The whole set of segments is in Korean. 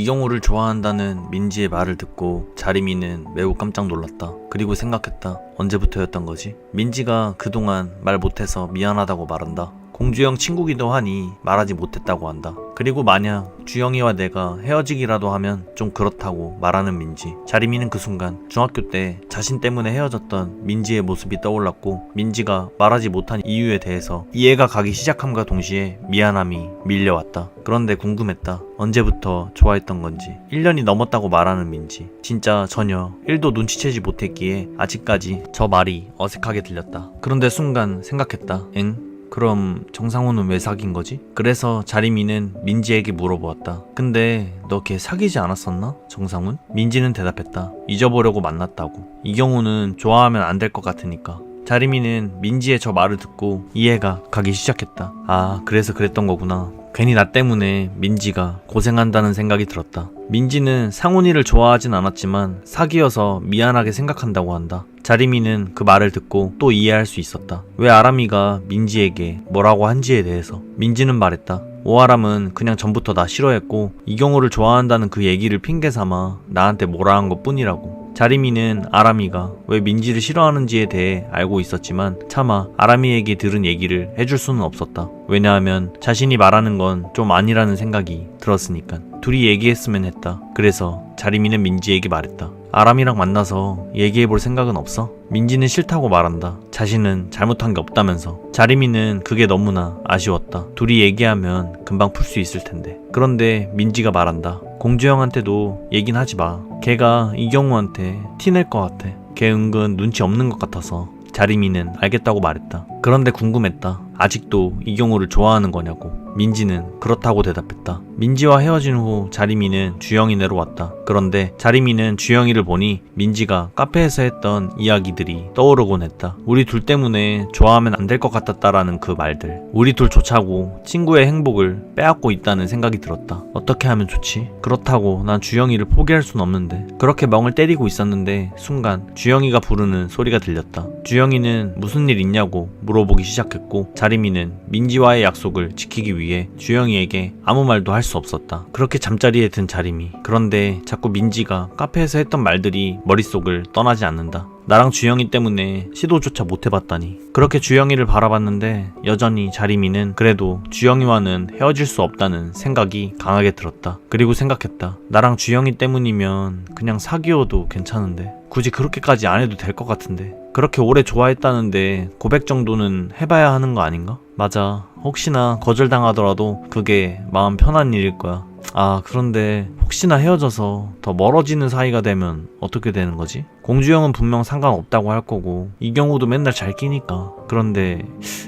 이경우를 좋아한다는 민지의 말을 듣고 자리미는 매우 깜짝 놀랐다. 그리고 생각했다. 언제부터였던 거지? 민지가 그동안 말 못해서 미안하다고 말한다. 공주영 친구기도 하니 말하지 못했다고 한다. 그리고 만약 주영이와 내가 헤어지기라도 하면 좀 그렇다고 말하는 민지. 자리미는 그 순간 중학교 때 자신 때문에 헤어졌던 민지의 모습이 떠올랐고, 민지가 말하지 못한 이유에 대해서 이해가 가기 시작함과 동시에 미안함이 밀려왔다. 그런데 궁금했다. 언제부터 좋아했던 건지. 1년이 넘었다고 말하는 민지. 진짜 전혀 1도 눈치채지 못했기에 아직까지 저 말이 어색하게 들렸다. 그런데 순간 생각했다. 엥? 그럼 정상훈은 왜 사귄 거지? 그래서 자리미는 민지에게 물어보았다. 근데 너 걔 사귀지 않았었나? 정상훈? 민지는 대답했다. 잊어보려고 만났다고. 이경우는 좋아하면 안 될 것 같으니까. 자리미는 민지의 저 말을 듣고 이해가 가기 시작했다. 아, 그래서 그랬던 거구나. 괜히 나 때문에 민지가 고생한다는 생각이 들었다. 민지는 상훈이를 좋아하진 않았지만 사귀어서 미안하게 생각한다고 한다. 자리미는 그 말을 듣고 또 이해할 수 있었다. 왜 아람이가 민지에게 뭐라고 한지에 대해서. 민지는 말했다. 오아람은 그냥 전부터 나 싫어했고 이경우를 좋아한다는 그 얘기를 핑계삼아 나한테 뭐라 한 것 뿐이라고. 자리미는 아람이가 왜 민지를 싫어하는지에 대해 알고 있었지만 차마 아람이에게 들은 얘기를 해줄 수는 없었다. 왜냐하면 자신이 말하는 건 좀 아니라는 생각이 들었으니까. 둘이 얘기했으면 했다. 그래서 자리미는 민지에게 말했다. 아람이랑 만나서 얘기해볼 생각은 없어? 민지는 싫다고 말한다. 자신은 잘못한 게 없다면서. 자리미는 그게 너무나 아쉬웠다. 둘이 얘기하면 금방 풀 수 있을 텐데. 그런데 민지가 말한다. 공주형한테도 얘긴 하지 마. 걔가 이경우한테 티낼 것 같아. 걔 은근 눈치 없는 것 같아서. 자리미는 알겠다고 말했다. 그런데 궁금했다. 아직도 이경우를 좋아하는 거냐고. 민지는 그렇다고 대답했다. 민지와 헤어진 후 자리미는 주영이네로 왔다. 그런데 자리미는 주영이를 보니 민지가 카페에서 했던 이야기들이 떠오르곤 했다. 우리 둘 때문에 좋아하면 안 될 것 같았다라는 그 말들. 우리 둘 좋자고 친구의 행복을 빼앗고 있다는 생각이 들었다. 어떻게 하면 좋지? 그렇다고 난 주영이를 포기할 순 없는데. 그렇게 멍을 때리고 있었는데 순간 주영이가 부르는 소리가 들렸다. 주영이는 무슨 일 있냐고 물어보기 시작했고, 자리미는 민지와의 약속을 지키기 위해 주영이에게 아무 말도 할 수 없었다. 그렇게 잠자리에 든 자리미. 그런데 자꾸 민지가 카페에서 했던 말들이 머릿속을 떠나지 않는다. 나랑 주영이 때문에 시도조차 못 해봤다니. 그렇게 주영이를 바라봤는데 여전히 자리미는 그래도 주영이와는 헤어질 수 없다는 생각이 강하게 들었다. 그리고 생각했다. 나랑 주영이 때문이면 그냥 사귀어도 괜찮은데 굳이 그렇게까지 안 해도 될 것 같은데. 그렇게 오래 좋아했다는데 고백 정도는 해봐야 하는 거 아닌가? 맞아. 혹시나 거절당하더라도 그게 마음 편한 일일 거야. 아, 그런데 혹시나 헤어져서 더 멀어지는 사이가 되면 어떻게 되는 거지? 공주형은 분명 상관없다고 할 거고 이경우도 맨날 잘 끼니까. 그런데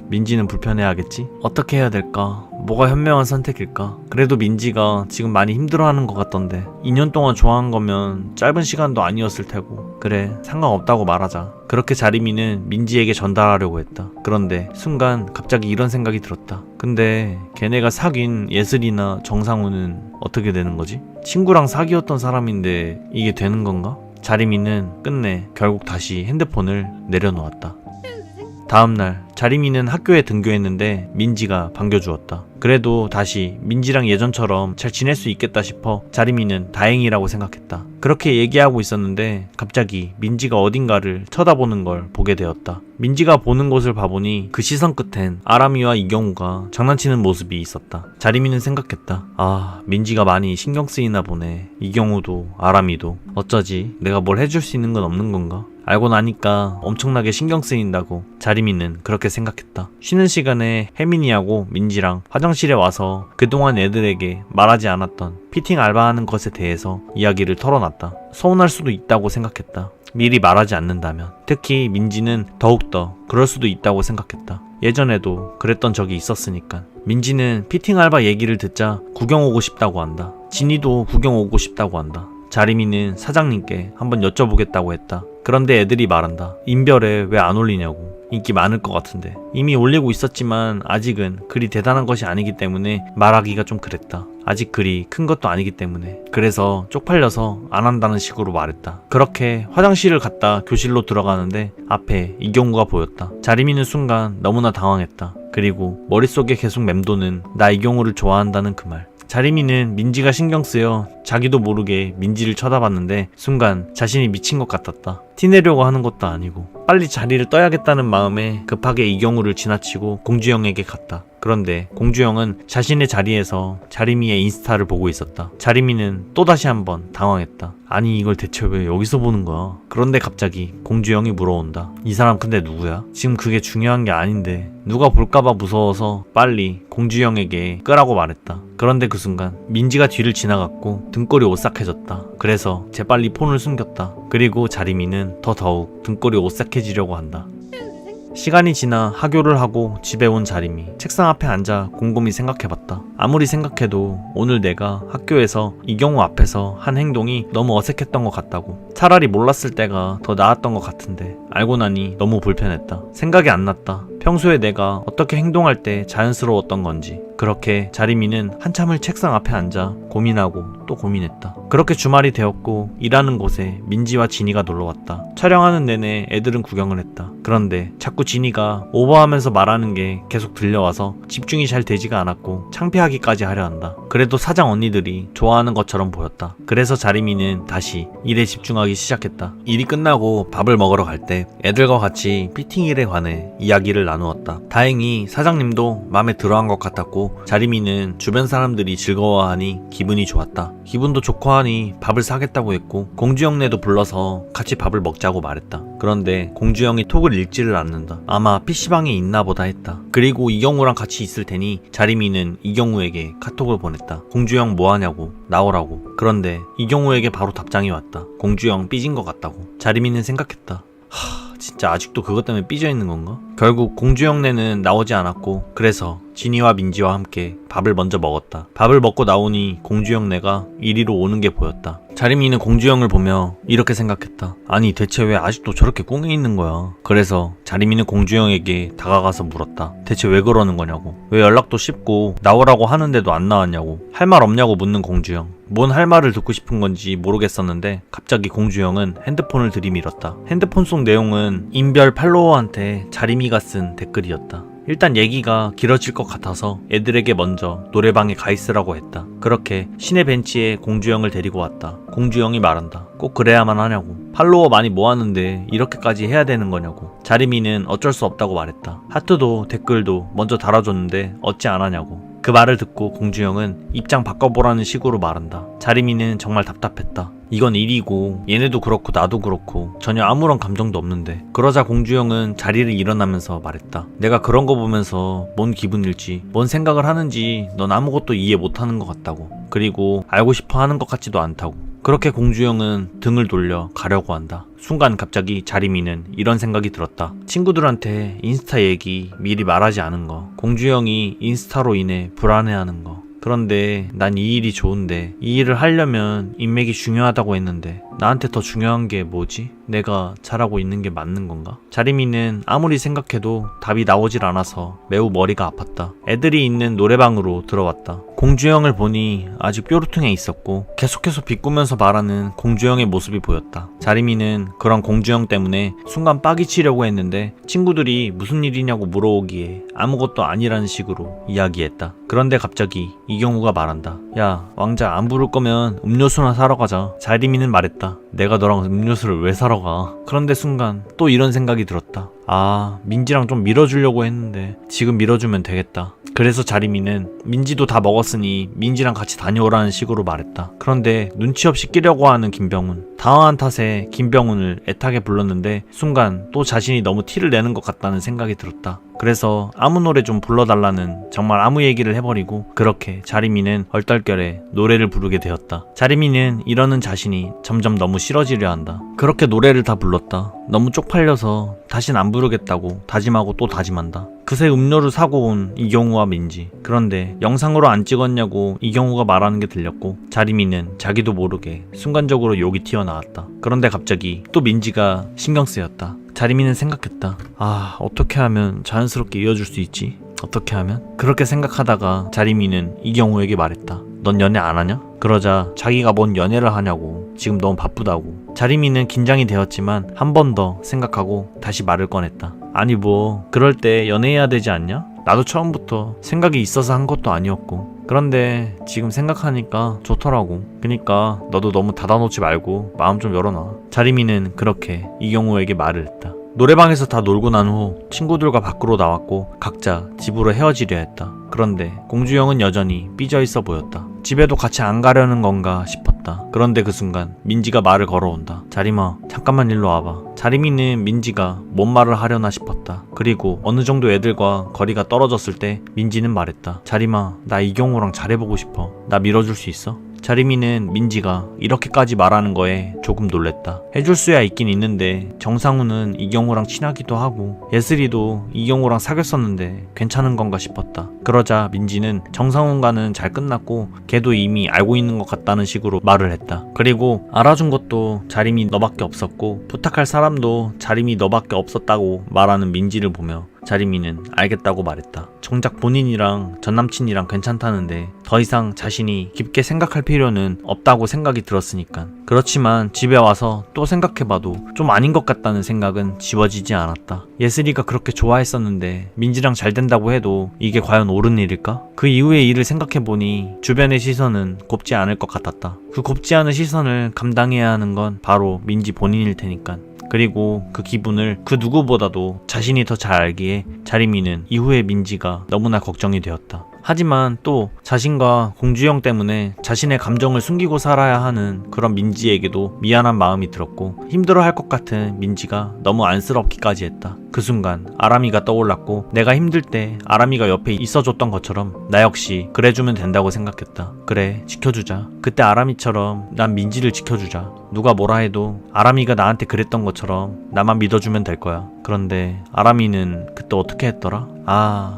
민지는 불편해하겠지? 어떻게 해야 될까? 뭐가 현명한 선택일까? 그래도 민지가 지금 많이 힘들어하는 것 같던데 2년 동안 좋아한 거면 짧은 시간도 아니었을 테고. 그래, 상관없다고 말하자. 그렇게 자리미는 민지에게 전달하려고 했다. 그런데 순간 갑자기 이런 생각이 들었다. 근데 걔네가 사귄 예슬이나 정상우는 어떻게 되는 거지? 친구랑 사귀었던 사람인데 이게 되는 건가? 자리미는 끝내 결국 다시 핸드폰을 내려놓았다. 다음날 자리미는 학교에 등교했는데 민지가 반겨주었다. 그래도 다시 민지랑 예전처럼 잘 지낼 수 있겠다 싶어 자리미는 다행이라고 생각했다. 그렇게 얘기하고 있었는데 갑자기 민지가 어딘가를 쳐다보는 걸 보게 되었다. 민지가 보는 곳을 봐보니 그 시선 끝엔 아람이와 이경우가 장난치는 모습이 있었다. 자리미는 생각했다. 아, 민지가 많이 신경 쓰이나 보네. 이경우도 아람이도. 어쩌지? 내가 뭘 해줄 수 있는 건 없는 건가? 알고 나니까 엄청나게 신경 쓰인다고 자리미는 그렇게 생각했다. 쉬는 시간에 혜민이하고 민지랑 화장실에 와서 그동안 애들에게 말하지 않았던 피팅 알바하는 것에 대해서 이야기를 털어놨다. 서운할 수도 있다고 생각했다. 미리 말하지 않는다면. 특히 민지는 더욱더 그럴 수도 있다고 생각했다. 예전에도 그랬던 적이 있었으니까. 민지는 피팅 알바 얘기를 듣자 구경 오고 싶다고 한다. 진이도 구경 오고 싶다고 한다. 자리미는 사장님께 한번 여쭤보겠다고 했다. 그런데 애들이 말한다. 인별에 왜 안 올리냐고. 인기 많을 것 같은데. 이미 올리고 있었지만 아직은 그리 대단한 것이 아니기 때문에 말하기가 좀 그랬다. 아직 그리 큰 것도 아니기 때문에. 그래서 쪽팔려서 안 한다는 식으로 말했다. 그렇게 화장실을 갔다 교실로 들어가는데 앞에 이경우가 보였다. 자리미는 순간 너무나 당황했다. 그리고 머릿속에 계속 맴도는 나 이경우를 좋아한다는 그 말. 자리미는 민지가 신경 쓰여 자기도 모르게 민지를 쳐다봤는데 순간 자신이 미친 것 같았다. 티내려고 하는 것도 아니고 빨리 자리를 떠야겠다는 마음에 급하게 이경우를 지나치고 공주영에게 갔다. 그런데 공주영은 자신의 자리에서 자리미의 인스타를 보고 있었다. 자리미는 또다시 한번 당황했다. 아니 이걸 대체 왜 여기서 보는 거야? 그런데 갑자기 공주영이 물어온다. 이 사람 근데 누구야? 지금 그게 중요한 게 아닌데 누가 볼까봐 무서워서 빨리 공주영에게 끄라고 말했다. 그런데 그 순간 민지가 뒤를 지나갔고 등골이 오싹해졌다. 그래서 재빨리 폰을 숨겼다. 그리고 자리미는 더더욱 등골이 오싹해지려고 한다. 시간이 지나 하교를 하고 집에 온 자림이 책상 앞에 앉아 곰곰이 생각해봤다. 아무리 생각해도 오늘 내가 학교에서 이경우 앞에서 한 행동이 너무 어색했던 것 같다고. 차라리 몰랐을 때가 더 나았던 것 같은데 알고 나니 너무 불편했다. 생각이 안 났다. 평소에 내가 어떻게 행동할 때 자연스러웠던 건지. 그렇게 자리미는 한참을 책상 앞에 앉아 고민하고 또 고민했다. 그렇게 주말이 되었고 일하는 곳에 민지와 진이가 놀러왔다. 촬영하는 내내 애들은 구경을 했다. 그런데 자꾸 진이가 오버하면서 말하는 게 계속 들려와서 집중이 잘 되지가 않았고 창피하기까지 하려 한다. 그래도 사장 언니들이 좋아하는 것처럼 보였다. 그래서 자리미는 다시 일에 집중하기 시작했다. 일이 끝나고 밥을 먹으러 갈 때 애들과 같이 피팅일에 관해 이야기를 나누었다. 다행히 사장님도 마음에 들어한 것 같았고 자리미는 주변 사람들이 즐거워하니 기분이 좋았다. 기분도 좋고 하니 밥을 사겠다고 했고 공주영네도 불러서 같이 밥을 먹자고 말했다. 그런데 공주영이 톡을 읽지를 않는다. 아마 PC방에 있나 보다 했다. 그리고 이경우랑 같이 있을 테니 자리미는 이경우에게 카톡을 보냈다. 공주영 뭐하냐고 나오라고. 그런데 이경우에게 바로 답장이 왔다. 공주영 삐진 것 같다고. 자리미는 생각했다. 진짜 아직도 그것 때문에 삐져 있는 건가? 결국 공주영네는 나오지 않았고 그래서 진이와 민지와 함께 밥을 먼저 먹었다. 밥을 먹고 나오니 공주영네가 이리로 오는 게 보였다. 자리미는 공주영을 보며 이렇게 생각했다. 아니 대체 왜 아직도 저렇게 꽁에 있는 거야? 그래서 자리미는 공주영에게 다가가서 물었다. 대체 왜 그러는 거냐고. 왜 연락도 쉽고 나오라고 하는데도 안 나왔냐고. 할 말 없냐고 묻는 공주영. 뭔 할 말을 듣고 싶은 건지 모르겠었는데 갑자기 공주영은 핸드폰을 들이밀었다. 핸드폰 속 내용은 인별 팔로워한테 자리미가 쓴 댓글이었다. 일단 얘기가 길어질 것 같아서 애들에게 먼저 노래방에 가 있으라고 했다. 그렇게 시내 벤치에 공주영을 데리고 왔다. 공주영이 말한다. 꼭 그래야만 하냐고. 팔로워 많이 모았는데 이렇게까지 해야 되는 거냐고. 자리미는 어쩔 수 없다고 말했다. 하트도 댓글도 먼저 달아줬는데 어찌 안 하냐고. 그 말을 듣고 공주영은 입장 바꿔보라는 식으로 말한다. 자리미는 정말 답답했다. 이건 일이고 얘네도 그렇고 나도 그렇고 전혀 아무런 감정도 없는데. 그러자 공주영은 자리를 일어나면서 말했다. 내가 그런 거 보면서 뭔 기분일지 뭔 생각을 하는지 넌 아무것도 이해 못하는 것 같다고. 그리고 알고 싶어 하는 것 같지도 않다고. 그렇게 공주영은 등을 돌려 가려고 한다. 순간 갑자기 자리미는 이런 생각이 들었다. 친구들한테 인스타 얘기 미리 말하지 않은 거. 공주영이 인스타로 인해 불안해하는 거. 그런데 난 이 일이 좋은데 이 일을 하려면 인맥이 중요하다고 했는데 나한테 더 중요한 게 뭐지? 내가 잘하고 있는 게 맞는 건가? 자리미는 아무리 생각해도 답이 나오질 않아서 매우 머리가 아팠다. 애들이 있는 노래방으로 들어왔다. 공주영을 보니 아직 뾰루퉁해 있었고 계속해서 비꾸면서 말하는 공주영의 모습이 보였다. 자리미는 그런 공주영 때문에 순간 빡이 치려고 했는데 친구들이 무슨 일이냐고 물어오기에 아무것도 아니라는 식으로 이야기했다. 그런데 갑자기 이경우가 말한다. 야 왕자 안 부를 거면 음료수나 사러 가자. 자리미는 말했다. 내가 너랑 음료수를 왜 사러 가? 그런데 순간 또 이런 생각이 들었다. 아 민지랑 좀 밀어주려고 했는데 지금 밀어주면 되겠다. 그래서 자리미는 민지도 다 먹었으니 민지랑 같이 다녀오라는 식으로 말했다. 그런데 눈치 없이 끼려고 하는 김병훈. 당황한 탓에 김병훈을 애타게 불렀는데 순간 또 자신이 너무 티를 내는 것 같다는 생각이 들었다. 그래서 아무 노래 좀 불러달라는 정말 아무 얘기를 해버리고 그렇게 자리미는 얼떨결에 노래를 부르게 되었다. 자리미는 이러는 자신이 점점 너무 싫어지려 한다. 그렇게 노래를 다 불렀다. 너무 쪽팔려서 다신 안 부르겠다고 다짐하고 또 다짐한다. 그새 음료를 사고 온 이경우와 민지. 그런데 영상으로 안 찍었냐고 이경우가 말하는 게 들렸고 자리미는 자기도 모르게 순간적으로 욕이 튀어나왔다. 그런데 갑자기 또 민지가 신경 쓰였다. 자리미는 생각했다. 아 어떻게 하면 자연스럽게 이어줄 수 있지? 어떻게 하면? 그렇게 생각하다가 자리미는 이경우에게 말했다. 넌 연애 안 하냐? 그러자 자기가 뭔 연애를 하냐고. 지금 너무 바쁘다고. 자리미는 긴장이 되었지만 한 번 더 생각하고 다시 말을 꺼냈다. 아니 뭐 그럴 때 연애해야 되지 않냐? 나도 처음부터 생각이 있어서 한 것도 아니었고. 그런데 지금 생각하니까 좋더라고. 그니까 너도 너무 닫아놓지 말고 마음 좀 열어놔. 자리미는 그렇게 이경호에게 말을 했다. 노래방에서 다 놀고 난 후 친구들과 밖으로 나왔고 각자 집으로 헤어지려 했다. 그런데 공주영은 여전히 삐져 있어 보였다. 집에도 같이 안 가려는 건가 싶었다. 그런데 그 순간 민지가 말을 걸어온다. 자리마, 잠깐만 일로 와봐. 자리미는 민지가 뭔 말을 하려나 싶었다. 그리고 어느 정도 애들과 거리가 떨어졌을 때 민지는 말했다. 자리마, 나 이경호랑 잘해보고 싶어. 나 밀어줄 수 있어? 자리미는 민지가 이렇게까지 말하는 거에 조금 놀랬다. 해줄 수야 있긴 있는데 정상우는 이경호랑 친하기도 하고 예슬이도 이경호랑 사귀었었는데 괜찮은 건가 싶었다. 그러자 민지는 정상훈과는 잘 끝났고 걔도 이미 알고 있는 것 같다는 식으로 말을 했다. 그리고 알아준 것도 자리미 너밖에 없었고 부탁할 사람도 자리미 너밖에 없었다고 말하는 민지를 보며 자리미는 알겠다고 말했다. 정작 본인이랑 전남친이랑 괜찮다는데 더 이상 자신이 깊게 생각할 필요는 없다고 생각이 들었으니까. 그렇지만 집에 와서 또 생각해봐도 좀 아닌 것 같다는 생각은 지워지지 않았다. 예슬이가 그렇게 좋아했었는데 민지랑 잘 된다고 해도 이게 과연 옳은 일일까? 그 이후의 일을 생각해보니 주변의 시선은 곱지 않을 것 같았다. 그 곱지 않은 시선을 감당해야 하는 건 바로 민지 본인일 테니까. 그리고 그 기분을 그 누구보다도 자신이 더 잘 알기에 자리미는 이후의 민지가 너무나 걱정이 되었다. 하지만 또 자신과 공주영 때문에 자신의 감정을 숨기고 살아야 하는 그런 민지에게도 미안한 마음이 들었고 힘들어할 것 같은 민지가 너무 안쓰럽기까지 했다. 그 순간 아람이가 떠올랐고 내가 힘들 때 아람이가 옆에 있어줬던 것처럼 나 역시 그래주면 된다고 생각했다. 그래, 지켜주자. 그때 아람이처럼 난 민지를 지켜주자. 누가 뭐라 해도 아람이가 나한테 그랬던 것처럼 나만 믿어주면 될 거야. 그런데 아람이는 그때 어떻게 했더라?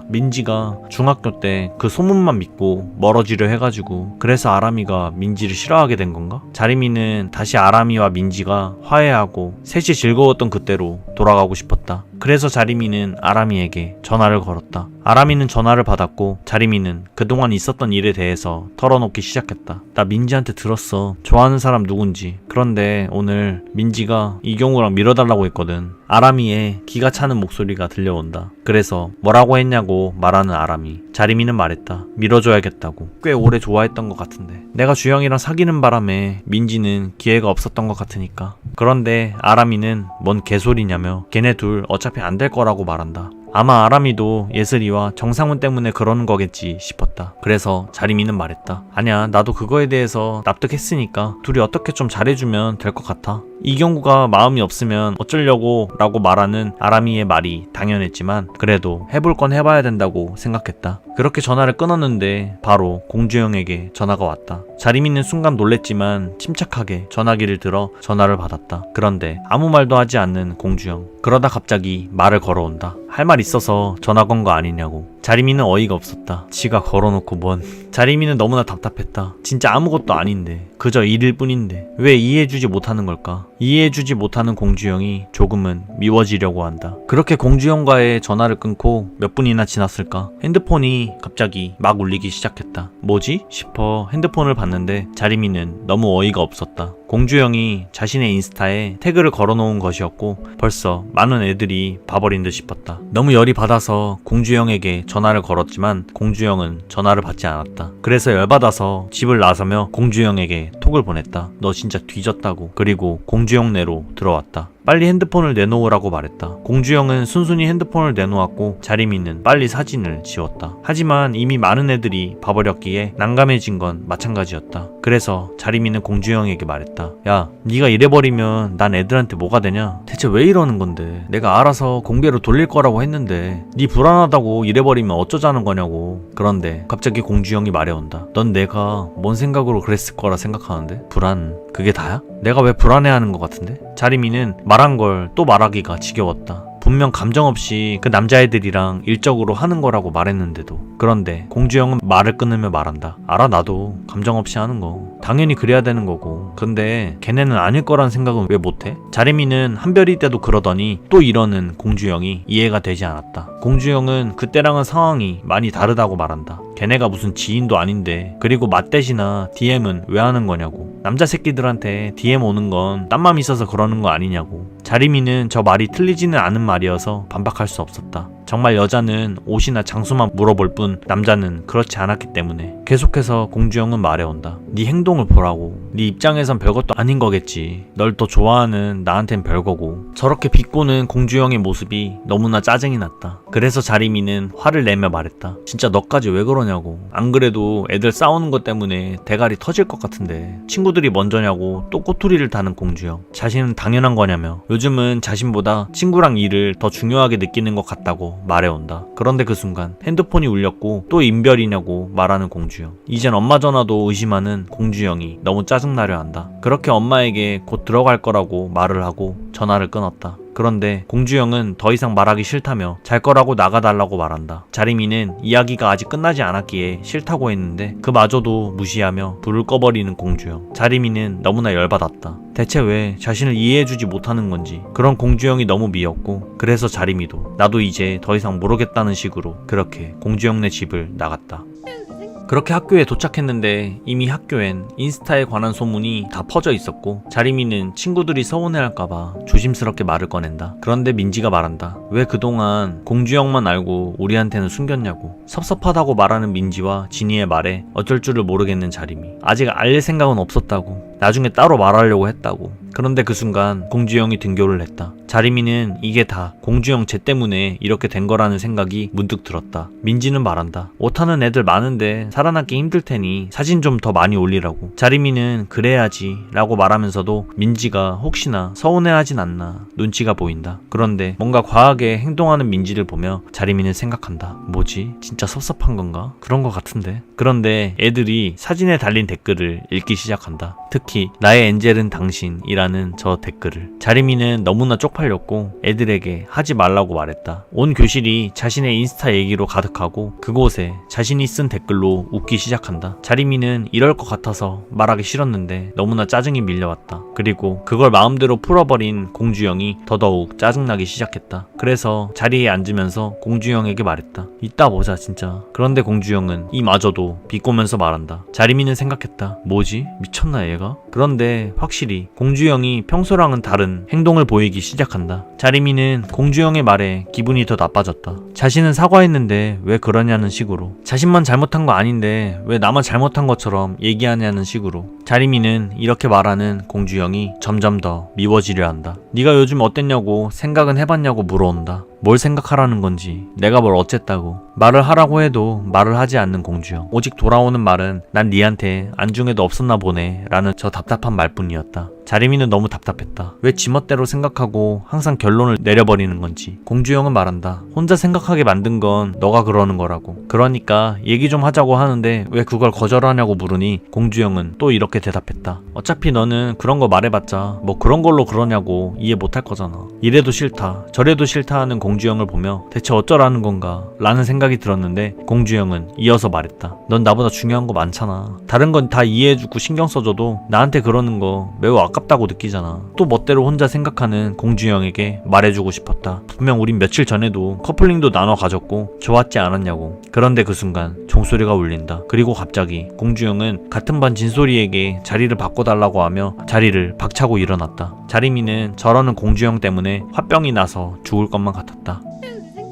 민지가 중학교 때 그 소문만 믿고 멀어지려 해가지고 그래서 아람이가 민지를 싫어하게 된 건가? 자리미는 다시 아람이와 민지가 화해하고 셋이 즐거웠던 그때로 돌아가고 싶었다. 그래서 자리미는 아람이에게 전화를 걸었다. 아람이는 전화를 받았고 자리미는 그동안 있었던 일에 대해서 털어놓기 시작했다. 나 민지한테 들었어. 좋아하는 사람 누군지. 그런데 오늘 민지가 이경우랑 밀어달라고 했거든. 아람이의 기가 차는 목소리가 들려온다. 그래서 뭐라고 했냐고 말하는 아람이. 자리미는 말했다. 밀어줘야겠다고. 꽤 오래 좋아했던 것 같은데. 내가 주영이랑 사귀는 바람에 민지는 기회가 없었던 것 같으니까. 그런데 아람이는 뭔 개소리냐며 걔네 둘 어차피 안 될 거라고 말한다. 아마 아람이도 예슬이와 정상훈 때문에 그러는 거겠지 싶었다. 그래서 자리미는 말했다. 아니야, 나도 그거에 대해서 납득했으니까 둘이 어떻게 좀 잘해주면 될 것 같아. 이경구가 마음이 없으면 어쩌려고 라고 말하는 아람이의 말이 당연했지만 그래도 해볼 건 해봐야 된다고 생각했다. 그렇게 전화를 끊었는데 바로 공주영에게 전화가 왔다. 자리미는 순간 놀랬지만 침착하게 전화기를 들어 전화를 받았다. 그런데 아무 말도 하지 않는 공주영. 그러다 갑자기 말을 걸어온다. 할 말 있어서 전화 건 거 아니냐고. 자리미는 어이가 없었다. 지가 걸어놓고 뭔. 자리미는 너무나 답답했다. 진짜 아무것도 아닌데 그저 일일 뿐인데 왜 이해해주지 못하는 걸까? 이해해주지 못하는 공주영이 조금은 미워지려고 한다. 그렇게 공주영과의 전화를 끊고 몇 분이나 지났을까? 핸드폰이 갑자기 막 울리기 시작했다. 뭐지? 싶어 핸드폰을 봤는데 자리미는 너무 어이가 없었다. 공주영이 자신의 인스타에 태그를 걸어놓은 것이었고 벌써 많은 애들이 봐버린 듯 싶었다. 너무 열이 받아서 공주영에게 전화를 걸었지만 공주영은 전화를 받지 않았다. 그래서 열받아서 집을 나서며 공주영에게 톡을 보냈다. 너 진짜 뒤졌다고. 그리고 공주영 내로 들어왔다. 빨리 핸드폰을 내놓으라고 말했다. 공주영은 순순히 핸드폰을 내놓았고 자리미는 빨리 사진을 지웠다. 하지만 이미 많은 애들이 봐버렸기에 난감해진 건 마찬가지였다. 그래서 자리미는 공주영에게 말했다. 야, 네가 이래버리면 난 애들한테 뭐가 되냐? 대체 왜 이러는 건데? 내가 알아서 공개로 돌릴 거라고 했는데 네 불안하다고 이래버리면 어쩌자는 거냐고. 그런데 갑자기 공주영이 말해온다. 넌 내가 뭔 생각으로 그랬을 거라 생각하는데? 불안, 그게 다야? 내가 왜 불안해하는 것 같은데? 자리미는 말한 걸 또 말하기가 지겨웠다. 분명 감정 없이 그 남자애들이랑 일적으로 하는 거라고 말했는데도. 그런데 공주영은 말을 끊으며 말한다. 알아, 나도 감정 없이 하는 거 당연히 그래야 되는 거고. 근데 걔네는 아닐 거란 생각은 왜 못해? 자리미는 한별이 때도 그러더니 또 이러는 공주영이 이해가 되지 않았다. 공주영은 그때랑은 상황이 많이 다르다고 말한다. 걔네가 무슨 지인도 아닌데 그리고 맏대시나 DM은 왜 하는 거냐고. 남자 새끼들한테 DM 오는 건 딴맘 있어서 그러는 거 아니냐고. 자리미는 저 말이 틀리지는 않은 말이어서 반박할 수 없었다. 정말 여자는 옷이나 장수만 물어볼 뿐 남자는 그렇지 않았기 때문에 계속해서 공주영은 말해온다. 네 행동을 보라고. 네 입장에선 별것도 아닌 거겠지. 널 더 좋아하는 나한텐 별거고. 저렇게 비꼬는 공주영의 모습이 너무나 짜증이 났다. 그래서 자리미는 화를 내며 말했다. 진짜 너까지 왜 그러냐고. 안 그래도 애들 싸우는 것 때문에 대가리 터질 것 같은데 친구들이 먼저냐고 또 꼬투리를 다는 공주영. 자신은 당연한 거냐며 요즘은 자신보다 친구랑 일을 더 중요하게 느끼는 것 같다고 말해온다. 그런데 그 순간 핸드폰이 울렸고 또 인별이냐고 말하는 공주영. 이젠 엄마 전화도 의심하는 공주영이 너무 짜증나려 한다. 그렇게 엄마에게 곧 들어갈 거라고 말을 하고 전화를 끊었다. 그런데 공주영은 더 이상 말하기 싫다며 잘 거라고 나가달라고 말한다. 자리미는 이야기가 아직 끝나지 않았기에 싫다고 했는데 그마저도 무시하며 불을 꺼버리는 공주영. 자리미는 너무나 열받았다. 대체 왜 자신을 이해해주지 못하는 건지. 그런 공주영이 너무 미웠고 그래서 자리미도 나도 이제 더 이상 모르겠다는 식으로 그렇게 공주영네 집을 나갔다. 그렇게 학교에 도착했는데 이미 학교엔 인스타에 관한 소문이 다 퍼져 있었고 자리미는 친구들이 서운해할까봐 조심스럽게 말을 꺼낸다. 그런데 민지가 말한다. 왜 그동안 공주영만 알고 우리한테는 숨겼냐고. 섭섭하다고 말하는 민지와 진이의 말에 어쩔 줄을 모르겠는 자리미. 아직 알릴 생각은 없었다고. 나중에 따로 말하려고 했다고. 그런데 그 순간 공주영이 등교를 했다. 자리미는 이게 다 공주영 쟤 때문에 이렇게 된 거라는 생각이 문득 들었다. 민지는 말한다. 옷하는 애들 많은데 살아남기 힘들 테니 사진 좀 더 많이 올리라고. 자리미는 그래야지 라고 말하면서도 민지가 혹시나 서운해하진 않나 눈치가 보인다. 그런데 뭔가 과하게 행동하는 민지를 보며 자리미는 생각한다. 뭐지? 진짜 섭섭한 건가? 그런 거 같은데. 그런데 애들이 사진에 달린 댓글을 읽기 시작한다. 특히 나의 엔젤은 당신이라는 저 댓글을. 자리미는 너무나 쪽팔렸고 애들에게 하지 말라고 말했다. 온 교실이 자신의 인스타 얘기로 가득하고 그곳에 자신이 쓴 댓글로 웃기 시작한다. 자리미는 이럴 것 같아서 말하기 싫었는데 너무나 짜증이 밀려왔다. 그리고 그걸 마음대로 풀어버린 공주영이 더더욱 짜증나기 시작했다. 그래서 자리에 앉으면서 공주영에게 말했다. 이따 보자 진짜. 그런데 공주영은 이마저도 비꼬면서 말한다. 자리미는 생각했다. 뭐지? 미쳤나 얘가? 그런데 확실히 공주영이 평소랑은 다른 행동을 보이기 시작한다. 자리미는 공주영의 말에 기분이 더 나빠졌다. 자신은 사과했는데 왜 그러냐는 식으로. 자신만 잘못한 거 아닌데 왜 나만 잘못한 것처럼 얘기하냐는 식으로. 자리미는 이렇게 말하는 공주영이 점점 더 미워지려 한다. 네가 요즘 어땠냐고 생각은 해봤냐고 물어온다. 뭘 생각하라는 건지 내가 뭘 어쨌다고. 말을 하라고 해도 말을 하지 않는 공주영. 오직 돌아오는 말은 난 니한테 안중에도 없었나 보네 라는 저 답답한 말뿐이었다. 자리미는 너무 답답했다. 왜 지멋대로 생각하고 항상 결론을 내려버리는 건지. 공주영은 말한다. 혼자 생각하게 만든 건 너가 그러는 거라고. 그러니까 얘기 좀 하자고 하는데 왜 그걸 거절하냐고 물으니 공주영은 또 이렇게 대답했다. 어차피 너는 그런 거 말해봤자 뭐 그런 걸로 그러냐고 이해 못할 거잖아. 이래도 싫다 저래도 싫다 하는 공주영을 보며 대체 어쩌라는 건가 라는 생각이 들었는데 공주영은 이어서 말했다. 넌 나보다 중요한 거 많잖아. 다른 건 다 이해해주고 신경 써줘도 나한테 그러는 거 매우 아깝다고 느끼잖아. 또 멋대로 혼자 생각하는 공주영에게 말해주고 싶었다. 분명 우린 며칠 전에도 커플링도 나눠 가졌고 좋았지 않았냐고. 그런데 그 순간 종소리가 울린다. 그리고 갑자기 공주영은 같은 반 진솔이에게 자리를 바꿔달라고 하며 자리를 박차고 일어났다. 자리미는 저러는 공주영 때문에 화병이 나서 죽을 것만 같았다.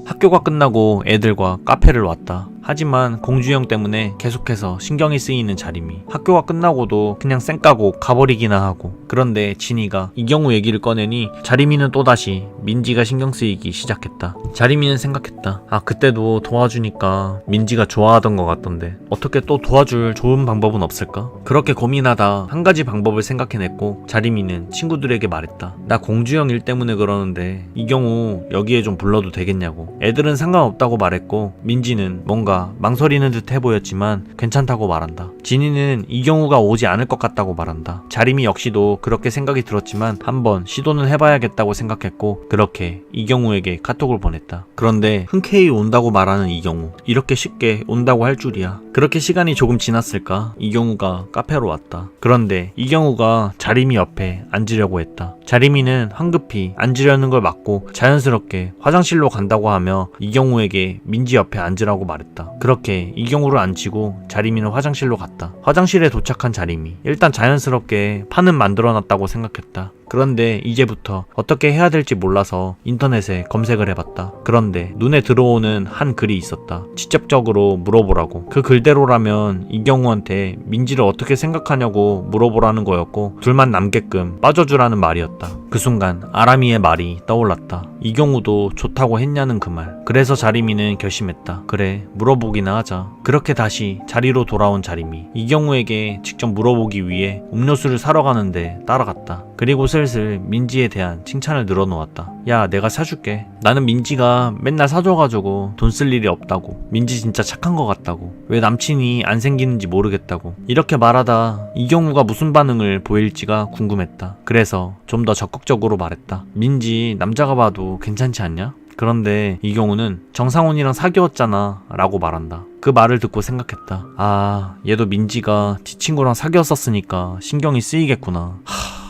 학교가 끝나고 애들과 카페를 왔다. 하지만 공주영 때문에 계속해서 신경이 쓰이는 자리미. 학교가 끝나고도 그냥 쌩 까고 가버리기나 하고. 그런데 진이가 이경우 얘기를 꺼내니 자리미는 또다시 민지가 신경 쓰이기 시작했다. 자리미는 생각했다. 아 그때도 도와주니까 민지가 좋아하던 것 같던데 어떻게 또 도와줄 좋은 방법은 없을까? 그렇게 고민하다 한 가지 방법을 생각해냈고 자리미는 친구들에게 말했다. 나 공주영 일 때문에 그러는데 이경우 여기에 좀 불러도 되겠냐고. 애들은 상관없다고 말했고 민지는 뭔가 망설이는 듯 해보였지만 괜찮다고 말한다. 진이는 이경우가 오지 않을 것 같다고 말한다. 자리미 역시도 그렇게 생각이 들었지만 한번 시도는 해봐야겠다고 생각했고 그렇게 이경우에게 카톡을 보냈다. 그런데 흔쾌히 온다고 말하는 이경우. 이렇게 쉽게 온다고 할 줄이야. 그렇게 시간이 조금 지났을까 이경우가 카페로 왔다. 그런데 이경우가 자리미 옆에 앉으려고 했다. 자리미는 황급히 앉으려는 걸 막고 자연스럽게 화장실로 간다고 하며 이경우에게 민지 옆에 앉으라고 말했다. 그렇게 이경우를 앉히고 자리미는 화장실로 갔다. 화장실에 도착한 자리미. 일단 자연스럽게 판은 만들어놨다고 생각했다. 그런데 이제부터 어떻게 해야 될지 몰라서 인터넷에 검색을 해봤다. 그런데 눈에 들어오는 한 글이 있었다. 직접적으로 물어보라고. 그 글대로라면 이경우한테 민지를 어떻게 생각하냐고 물어보라는 거였고 둘만 남게끔 빠져주라는 말이었다. 그 순간 아람이의 말이 떠올랐다. 이경우도 좋다고 했냐는 그 말. 그래서 자리미는 결심했다. 그래, 물어보기나 하자. 그렇게 다시 자리로 돌아온 자리미. 이경우에게 직접 물어보기 위해 음료수를 사러 가는데 따라갔다. 그리고 슬슬 민지에 대한 칭찬을 늘어놓았다. 야, 내가 사줄게. 나는 민지가 맨날 사줘가지고 돈 쓸 일이 없다고. 민지 진짜 착한 것 같다고. 왜 남친이 안 생기는지 모르겠다고. 이렇게 말하다 이경우가 무슨 반응을 보일지가 궁금했다. 그래서 좀 더 적극적으로 말했다. 민지 남자가 봐도 괜찮지 않냐? 그런데 이경우는 정상훈이랑 사귀었잖아 라고 말한다. 그 말을 듣고 생각했다. 아, 얘도 민지가 지 친구랑 사귀었었으니까 신경이 쓰이겠구나.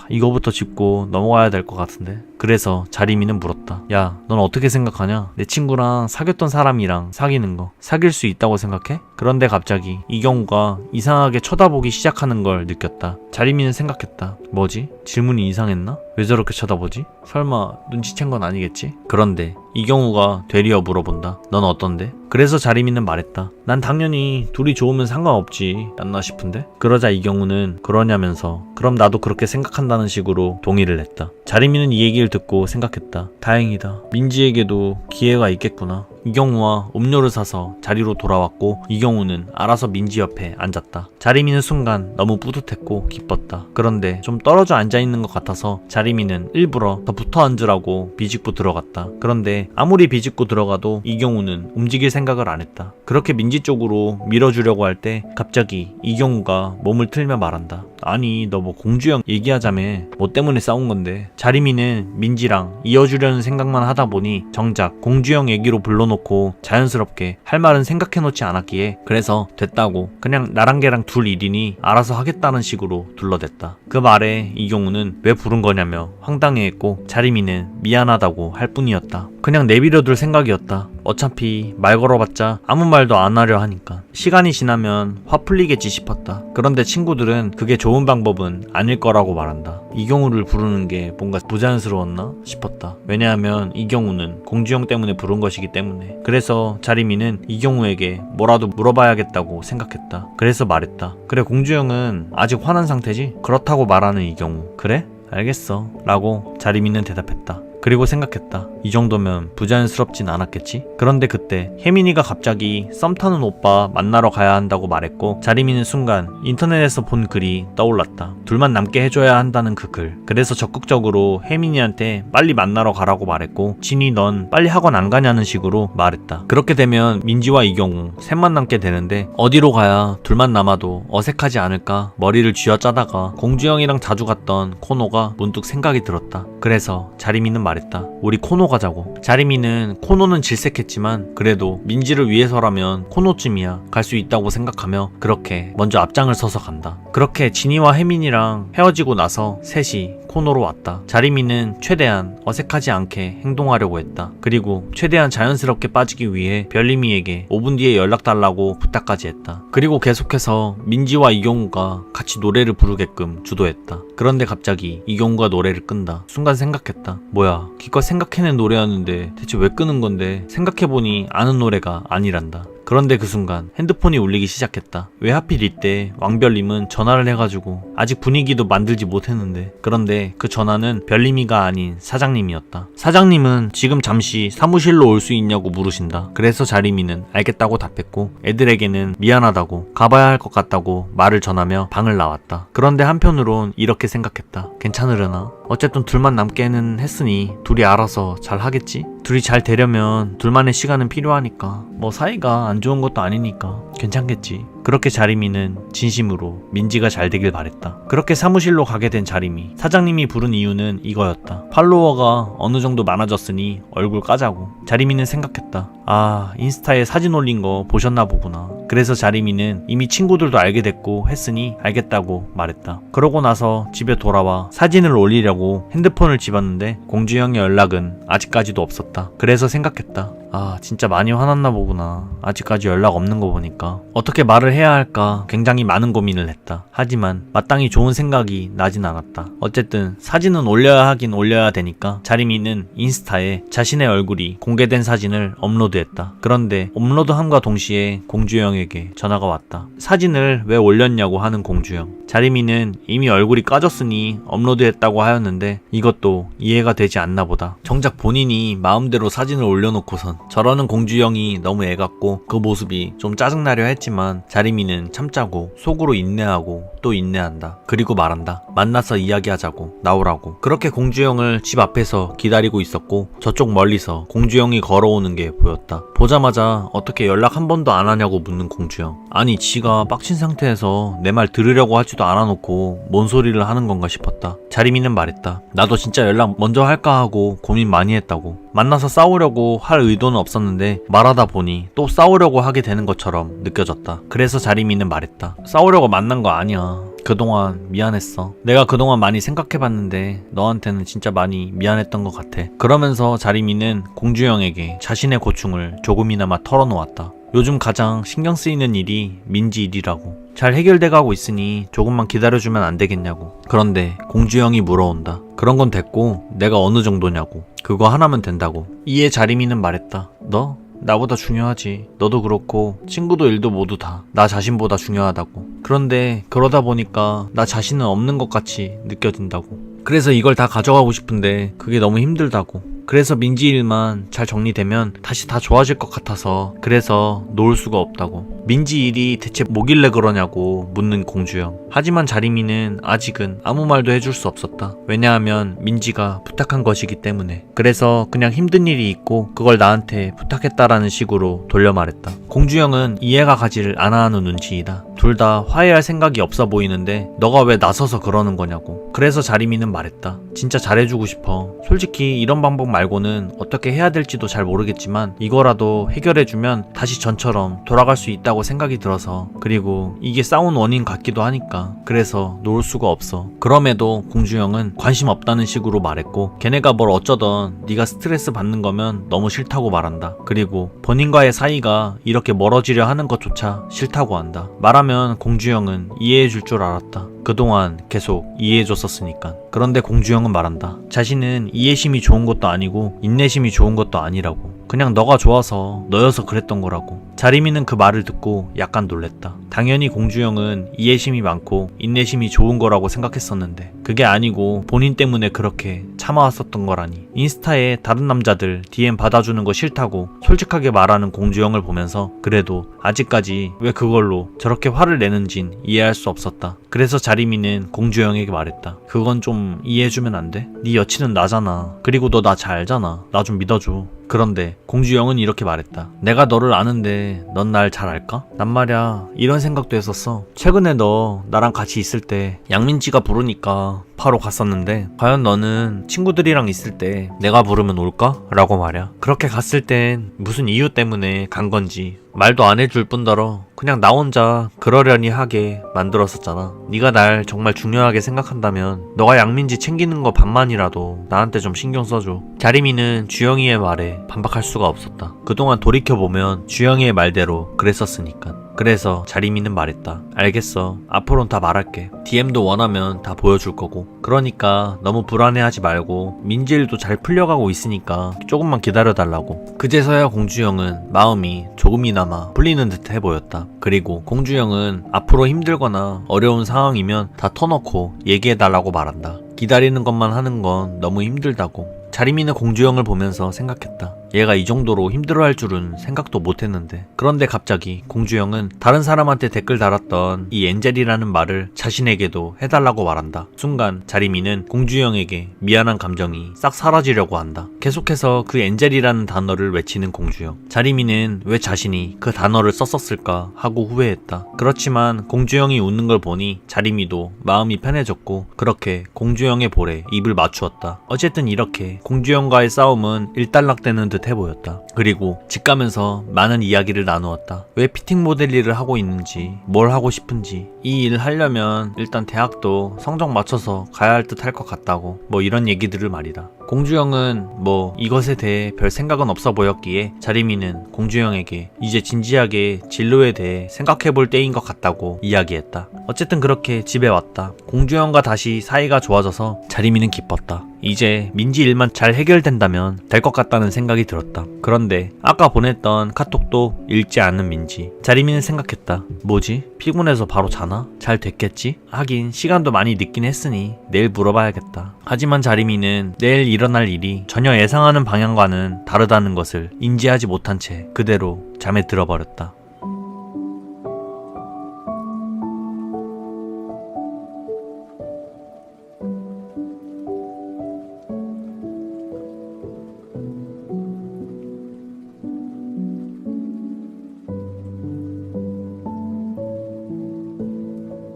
이거부터 짚고 넘어가야 될 것 같은데. 그래서 자리미는 물었다. 야, 넌 어떻게 생각하냐? 내 친구랑 사귀었던 사람이랑 사귀는 거 사귈 수 있다고 생각해? 그런데 갑자기 이경우가 이상하게 쳐다보기 시작하는 걸 느꼈다. 자리미는 생각했다. 뭐지? 질문이 이상했나? 왜 저렇게 쳐다보지? 설마 눈치챈 건 아니겠지? 그런데 이경우가 되리어 물어본다. 넌 어떤데? 그래서 자리미는 말했다. 난 당연히 둘이 좋으면 상관없지 않나 싶은데? 그러자 이경우는 그러냐면서 그럼 나도 그렇게 생각한다는 식으로 동의를 했다. 자리미는 이 얘기를 듣고 생각했다. 다행이다. 민지에게도 기회가 있겠구나. 이경우와 음료를 사서 자리로 돌아왔고 이경우는 알아서 민지 옆에 앉았다. 자리미는 순간 너무 뿌듯했고 기뻤다. 그런데 좀 떨어져 앉아있는 것 같아서 자리미는 일부러 더 붙어 앉으라고 비집고 들어갔다. 그런데 아무리 비집고 들어가도 이경우는 움직일 생각을 안 했다. 그렇게 민지 쪽으로 밀어주려고 할 때 갑자기 이경우가 몸을 틀며 말한다. 아니, 너 뭐 공주형 얘기하자며. 뭐 때문에 싸운 건데. 자리미는 민지랑 이어주려는 생각만 하다 보니 정작 공주형 얘기로 불러놓고 자연스럽게 할 말은 생각해놓지 않았기에 그래서 됐다고 그냥 나랑 걔랑 둘 일이니 알아서 하겠다는 식으로 둘러댔다. 그 말에 이경우는 왜 부른 거냐며 황당해했고 자리미는 미안하다고 할 뿐이었다. 그냥 내버려둘 생각이었다. 어차피 말 걸어봤자 아무 말도 안 하려 하니까 시간이 지나면 화 풀리겠지 싶었다. 그런데 친구들은 그게 좋은 방법은 아닐 거라고 말한다. 이경우를 부르는 게 뭔가 부자연스러웠나 싶었다. 왜냐하면 이경우는 공주형 때문에 부른 것이기 때문에. 그래서 자리미는 이경우에게 뭐라도 물어봐야겠다고 생각했다. 그래서 말했다. 그래, 공주형은 아직 화난 상태지? 그렇다고 말하는 이경우. 그래? 알겠어 라고 자리미는 대답했다. 그리고 생각했다. 이 정도면 부자연스럽진 않았겠지? 그런데 그때 혜민이가 갑자기 썸 타는 오빠 만나러 가야 한다고 말했고 자리미는 순간 인터넷에서 본 글이 떠올랐다. 둘만 남게 해줘야 한다는 그 글. 그래서 적극적으로 혜민이한테 빨리 만나러 가라고 말했고 진이 넌 빨리 학원 안 가냐는 식으로 말했다. 그렇게 되면 민지와 이경우 셋만 남게 되는데 어디로 가야 둘만 남아도 어색하지 않을까 머리를 쥐어짜다가 공주형이랑 자주 갔던 코노가 문득 생각이 들었다. 그래서 자리미는 말했다. 우리 코노 가자고. 자리미는 코노는 질색했지만 그래도 민지를 위해서라면 코노쯤이야 갈 수 있다고 생각하며 그렇게 먼저 앞장을 서서 간다. 그렇게 진이와 혜민이랑 헤어지고 나서 셋이 코노로 왔다. 자리미는 최대한 어색하지 않게 행동하려고 했다. 그리고 최대한 자연스럽게 빠지기 위해 별림이에게 5분 뒤에 연락 달라고 부탁까지 했다. 그리고 계속해서 민지와 이경우가 같이 노래를 부르게끔 주도했다. 그런데 갑자기 이경우가 노래를 끈다. 순간 생각했다. 뭐야, 기껏 생각해낸 노래였는데 대체 왜 끄는 건데 생각해보니 아는 노래가 아니란다. 그런데 그 순간 핸드폰이 울리기 시작했다. 왜 하필 이때 왕별님은 전화를 해가지고 아직 분위기도 만들지 못했는데. 그런데 그 전화는 별님이가 아닌 사장님이었다. 사장님은 지금 잠시 사무실로 올 수 있냐고 물으신다. 그래서 자리미는 알겠다고 답했고 애들에게는 미안하다고 가봐야 할 것 같다고 말을 전하며 방을 나왔다. 그런데 한편으론 이렇게 생각했다. 괜찮으려나? 어쨌든 둘만 남게는 했으니 둘이 알아서 잘 하겠지? 둘이 잘 되려면 둘만의 시간은 필요하니까 뭐 사이가 안 좋은 것도 아니니까 괜찮겠지. 그렇게 자리미는 진심으로 민지가 잘 되길 바랬다. 그렇게 사무실로 가게 된 자리미. 사장님이 부른 이유는 이거였다. 팔로워가 어느 정도 많아졌으니 얼굴 까자고. 자리미는 생각했다. 아, 인스타에 사진 올린 거 보셨나 보구나. 그래서 자리미는 이미 친구들도 알게 됐고 했으니 알겠다고 말했다. 그러고 나서 집에 돌아와 사진을 올리려고 핸드폰을 집었는데 공주형의 연락은 아직까지도 없었다. 그래서 생각했다. 아, 진짜 많이 화났나 보구나. 아직까지 연락 없는 거 보니까. 어떻게 말을 해야 할까 굉장히 많은 고민을 했다. 하지만 마땅히 좋은 생각이 나진 않았다. 어쨌든 사진은 올려야 하긴 올려야 되니까 자리미는 인스타에 자신의 얼굴이 공개된 사진을 업로드했다. 그런데 업로드함과 동시에 공주영에게 전화가 왔다. 사진을 왜 올렸냐고 하는 공주영. 자리미는 이미 얼굴이 까졌으니 업로드했다고 하였는데 이것도 이해가 되지 않나 보다. 정작 본인이 마음대로 사진을 올려놓고선 저러는 공주영이 너무 애같고 그 모습이 좀 짜증나려 했지만 자리미는 참자고 속으로 인내하고 또 인내한다. 그리고 말한다. 만나서 이야기하자고 나오라고. 그렇게 공주영을 집 앞에서 기다리고 있었고 저쪽 멀리서 공주영이 걸어오는 게 보였다. 보자마자 어떻게 연락 한 번도 안 하냐고 묻는 공주영. 아니 지가 빡친 상태에서 내 말 들으려고 하지도 않아놓고 뭔 소리를 하는 건가 싶었다. 자리미는 말했다. 나도 진짜 연락 먼저 할까 하고 고민 많이 했다고. 만나서 싸우려고 할 의도는 없었는데 말하다 보니 또 싸우려고 하게 되는 것처럼 느껴졌다. 그래서 자리미는 말했다. 싸우려고 만난 거 아니야. 그동안 미안했어. 내가 그동안 많이 생각해봤는데 너한테는 진짜 많이 미안했던 것 같아. 그러면서 자리미는 공주영에게 자신의 고충을 조금이나마 털어놓았다. 요즘 가장 신경 쓰이는 일이 민지 일이라고. 잘 해결돼가고 있으니 조금만 기다려주면 안 되겠냐고. 그런데 공주영이 물어온다. 그런 건 됐고 내가 어느 정도냐고. 그거 하나면 된다고. 이에 자리미는 말했다. 너? 나보다 중요하지. 너도 그렇고 친구도 일도 모두 다 나 자신보다 중요하다고. 그런데 그러다 보니까 나 자신은 없는 것 같이 느껴진다고. 그래서 이걸 다 가져가고 싶은데 그게 너무 힘들다고. 그래서 민지 일만 잘 정리되면 다시 다 좋아질 것 같아서 그래서 놓을 수가 없다고. 민지 일이 대체 뭐길래 그러냐고 묻는 공주영. 하지만 자리미는 아직은 아무 말도 해줄 수 없었다. 왜냐하면 민지가 부탁한 것이기 때문에. 그래서 그냥 힘든 일이 있고 그걸 나한테 부탁했다라는 식으로 돌려 말했다. 공주영은 이해가 가지를 않아 하는 눈치이다. 둘 다 화해할 생각이 없어 보이는데 너가 왜 나서서 그러는 거냐고. 그래서 자리미는 말했다. 진짜 잘해주고 싶어. 솔직히 이런 방법 말고는 어떻게 해야 될지도 잘 모르겠지만 이거라도 해결해주면 다시 전처럼 돌아갈 수 있다고 생각이 들어서. 그리고 이게 싸운 원인 같기도 하니까. 그래서 놓을 수가 없어. 그럼에도 공주영은 관심 없다는 식으로 말했고 걔네가 뭘 어쩌던 네가 스트레스 받는 거면 너무 싫다고 말한다. 그리고 본인과의 사이가 이렇게 멀어지려 하는 것조차 싫다고 한다. 말하면 공주영은 이해해줄 줄 알았다. 그동안 계속 이해해줬었으니까. 그런데 공주영은 말한다. 자신은 이해심이 좋은 것도 아니고 인내심이 좋은 것도 아니라고. 그냥 너가 좋아서 너여서 그랬던 거라고. 자리미는 그 말을 듣고 약간 놀랬다. 당연히 공주영은 이해심이 많고 인내심이 좋은 거라고 생각했었는데 그게 아니고 본인 때문에 그렇게 참아왔었던 거라니. 인스타에 다른 남자들 DM 받아주는 거 싫다고 솔직하게 말하는 공주영을 보면서 그래도 아직까지 왜 그걸로 저렇게 화를 내는진 이해할 수 없었다. 그래서 자리미는 공주영에게 말했다. 그건 좀 이해해주면 안 돼? 네 여친은 나잖아. 그리고 너 나 잘 알잖아. 나 좀 믿어줘. 그런데 공주영은 이렇게 말했다. 내가 너를 아는데 넌 날 잘 알까? 난 말야 이런 생각도 했었어. 최근에 너 나랑 같이 있을 때 양민지가 부르니까 바로 갔었는데 과연 너는 친구들이랑 있을 때 내가 부르면 올까? 라고 말야. 그렇게 갔을 땐 무슨 이유 때문에 간 건지 말도 안 해줄 뿐더러 그냥 나 혼자 그러려니 하게 만들었었잖아. 네가 날 정말 중요하게 생각한다면 너가 양민지 챙기는 거 반만이라도 나한테 좀 신경 써줘. 자리미는 주영이의 말에 반박할 수가 없었다. 그동안 돌이켜보면 주영이의 말대로 그랬었으니까. 그래서 자리미는 말했다. 알겠어. 앞으로는 다 말할게. DM도 원하면 다 보여줄 거고. 그러니까 너무 불안해하지 말고 민지 일도 잘 풀려가고 있으니까 조금만 기다려달라고. 그제서야 공주영은 마음이 조금이나마 풀리는 듯 해보였다. 그리고 공주영은 앞으로 힘들거나 어려운 상황이면 다 터놓고 얘기해달라고 말한다. 기다리는 것만 하는 건 너무 힘들다고. 자리미는 공주영을 보면서 생각했다. 얘가 이 정도로 힘들어할 줄은 생각도 못했는데. 그런데 갑자기 공주영은 다른 사람한테 댓글 달았던 이 엔젤이라는 말을 자신에게도 해달라고 말한다. 순간 자리미는 공주영에게 미안한 감정이 싹 사라지려고 한다. 계속해서 그 엔젤이라는 단어를 외치는 공주영. 자리미는 왜 자신이 그 단어를 썼었을까 하고 후회했다. 그렇지만 공주영이 웃는 걸 보니 자리미도 마음이 편해졌고 그렇게 공주영의 볼에 입을 맞추었다. 어쨌든 이렇게 공주영과의 싸움은 일단락되는 듯 해보였다. 그리고 집 가면서 많은 이야기를 나누었다. 왜 피팅 모델 일을 하고 있는지, 뭘 하고 싶은지. 이 일을 하려면 일단 대학도 성적 맞춰서 가야 할 듯 할 것 같다고. 뭐 이런 얘기들을 말이다. 공주영은 뭐 이것에 대해 별 생각은 없어 보였기에 자리미는 공주영에게 이제 진지하게 진로에 대해 생각해볼 때인 것 같다고 이야기했다. 어쨌든 그렇게 집에 왔다. 공주영과 다시 사이가 좋아져서 자리미는 기뻤다. 이제 민지 일만 잘 해결된다면 될 것 같다는 생각이 들었다. 그런데 아까 보냈던 카톡도 읽지 않은 민지. 자리미는 생각했다. 뭐지? 피곤해서 바로 자나? 잘 됐겠지? 하긴 시간도 많이 늦긴 했으니 내일 물어봐야겠다. 하지만 자리미는 내일 일어날 일이 전혀 예상하는 방향과는 다르다는 것을 인지하지 못한 채 그대로 잠에 들어버렸다.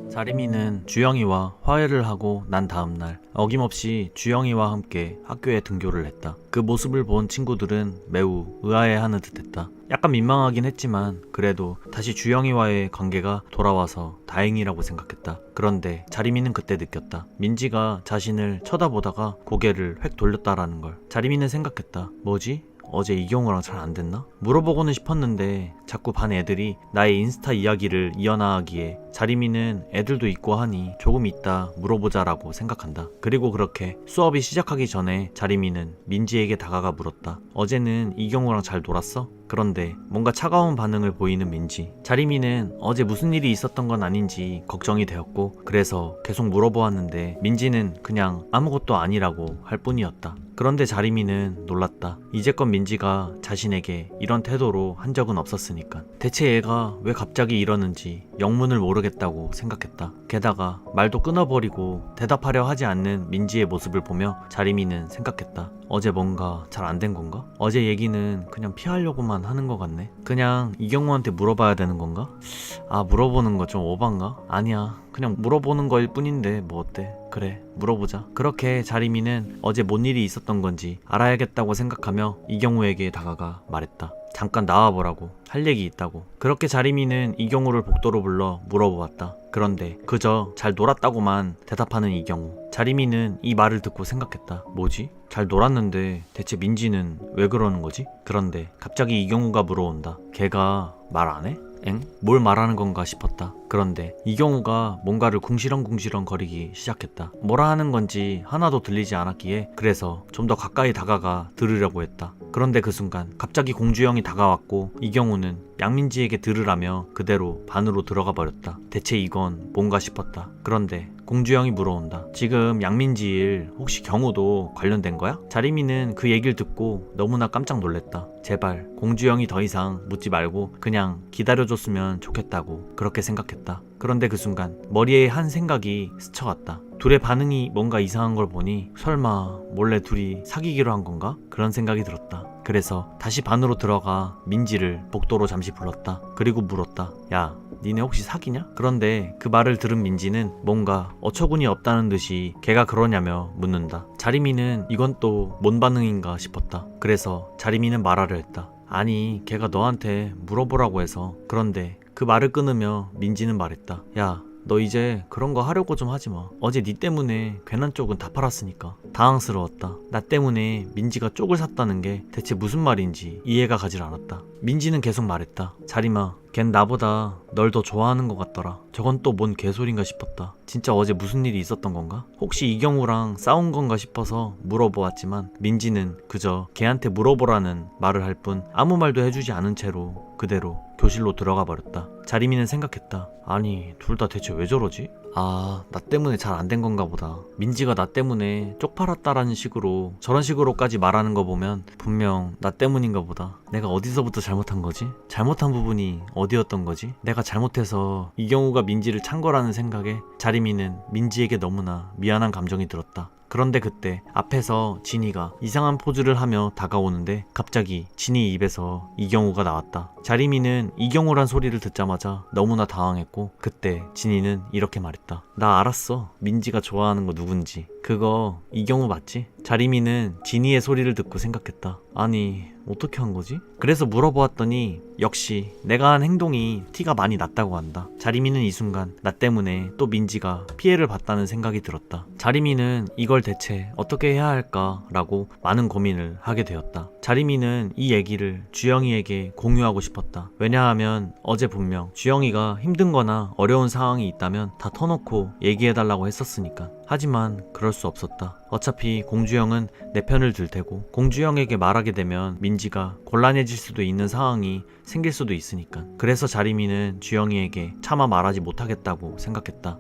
자리미는 주영이와 화해를 하고 난 다음날 어김없이 주영이와 함께 학교에 등교를 했다. 그 모습을 본 친구들은 매우 의아해하는 듯했다. 약간 민망하긴 했지만 그래도 다시 주영이와의 관계가 돌아와서 다행이라고 생각했다. 그런데 자리미는 그때 느꼈다. 민지가 자신을 쳐다보다가 고개를 획 돌렸다라는 걸. 자리미는 생각했다. 뭐지? 어제 이경우랑 잘 안 됐나? 물어보고는 싶었는데 자꾸 반 애들이 나의 인스타 이야기를 이어나가기에 자리미는 애들도 있고 하니 조금 있다 물어보자라고 생각한다. 그리고 그렇게 수업이 시작하기 전에 자리미는 민지에게 다가가 물었다. 어제는 이경우랑 잘 놀았어? 그런데 뭔가 차가운 반응을 보이는 민지. 자리미는 어제 무슨 일이 있었던 건 아닌지 걱정이 되었고 그래서 계속 물어보았는데 민지는 그냥 아무것도 아니라고 할 뿐이었다. 그런데 자리미는 놀랐다. 이제껏 민지가 자신에게 이런 태도로 한 적은 없었으니까. 대체 얘가 왜 갑자기 이러는지 영문을 모르겠다고 생각했다. 게다가 말도 끊어버리고 대답하려 하지 않는 민지의 모습을 보며 자리미는 생각했다. 어제 뭔가 잘 안 된 건가? 어제 얘기는 그냥 피하려고만 하는 것 같네. 그냥 이경우한테 물어봐야 되는 건가? 아, 물어보는 거 좀 오반가? 아니야, 그냥 물어보는 거일 뿐인데 뭐 어때? 그래, 물어보자. 그렇게 자리미는 어제 뭔 일이 있었던 건지 알아야겠다고 생각하며 이경우에게 다가가 말했다. 잠깐 나와보라고. 할 얘기 있다고. 그렇게 자리미는 이경우를 복도로 불러 물어보았다. 그런데 그저 잘 놀았다고만 대답하는 이경우. 자리미는 이 말을 듣고 생각했다. 뭐지? 잘 놀았는데 대체 민지는 왜 그러는 거지? 그런데 갑자기 이경우가 물어온다. 걔가 말 안 해? 엥? 뭘 말하는 건가 싶었다. 그런데 이경우가 뭔가를 궁시렁궁시렁 거리기 시작했다. 뭐라 하는 건지 하나도 들리지 않았기에 그래서 좀 더 가까이 다가가 들으려고 했다. 그런데 그 순간 갑자기 공주영이 다가왔고 이경우는 양민지에게 들으라며 그대로 반으로 들어가 버렸다. 대체 이건 뭔가 싶었다. 그런데 공주영이 물어온다. 지금 양민지 일 혹시 경우도 관련된 거야? 자리미는 그 얘기를 듣고 너무나 깜짝 놀랐다. 제발 공주영이 더 이상 묻지 말고 그냥 기다려줬으면 좋겠다고 그렇게 생각했다. 그런데 그 순간 머리에 한 생각이 스쳐갔다. 둘의 반응이 뭔가 이상한 걸 보니 설마 몰래 둘이 사귀기로 한 건가? 그런 생각이 들었다. 그래서 다시 반으로 들어가 민지를 복도로 잠시 불렀다. 그리고 물었다. 야, 니네 혹시 사귀냐? 그런데 그 말을 들은 민지는 뭔가 어처구니 없다는 듯이 걔가 그러냐며 묻는다. 자리미는 이건 또 뭔 반응인가 싶었다. 그래서 자리미는 말하려 했다. 아니, 걔가 너한테 물어보라고 해서. 그런데 그 말을 끊으며 민지는 말했다. 야, 너 이제 그런 거 하려고 좀 하지 마. 어제 니 때문에 괜한 쪽은 다 팔았으니까. 당황스러웠다. 나 때문에 민지가 쪽을 샀다는 게 대체 무슨 말인지 이해가 가질 않았다. 민지는 계속 말했다. 자리마, 걘 나보다 널 더 좋아하는 것 같더라. 저건 또 뭔 개소린가 싶었다. 진짜 어제 무슨 일이 있었던 건가? 혹시 이경우랑 싸운 건가 싶어서 물어보았지만 민지는 그저 걔한테 물어보라는 말을 할 뿐 아무 말도 해주지 않은 채로 그대로 교실로 들어가 버렸다. 자리미는 생각했다. 아니, 둘 다 대체 왜 저러지? 아, 나 때문에 잘 안 된 건가 보다. 민지가 나 때문에 쪽팔았다라는 식으로 저런 식으로까지 말하는 거 보면 분명 나 때문인가 보다. 내가 어디서부터 잘못한 거지? 잘못한 부분이 어디였던 거지? 내가 잘못해서 이경우가 민지를 찬 거라는 생각에 자리미는 민지에게 너무나 미안한 감정이 들었다. 그런데 그때 앞에서 진이가 이상한 포즈를 하며 다가오는데 갑자기 진이 입에서 이경우가 나왔다. 자리미는 이경우란 소리를 듣자마자 너무나 당황했고 그때 진이는 이렇게 말했다. 나 알았어. 민지가 좋아하는 거 누군지. 그거 이경우 맞지? 자리미는 진이의 소리를 듣고 생각했다. 아니 어떻게 한 거지? 그래서 물어보았더니 역시 내가 한 행동이 티가 많이 났다고 한다. 자리미는 이 순간 나 때문에 또 민지가 피해를 봤다는 생각이 들었다. 자리미는 이걸 대체 어떻게 해야 할까라고 많은 고민을 하게 되었다. 자리미는 이 얘기를 주영이에게 공유하고 싶었다. 왜냐하면 어제 분명 주영이가 힘든거나 어려운 상황이 있다면 다 터놓고 얘기해달라고 했었으니까. 하지만 그럴 수 없었다. 어차피 공주영은 내 편을 들 테고 공주영에게 말하게 되면 민지가 곤란해질 수도 있는 상황이 생길 수도 있으니까. 그래서 자리미는 주영이에게 차마 말하지 못하겠다고 생각했다.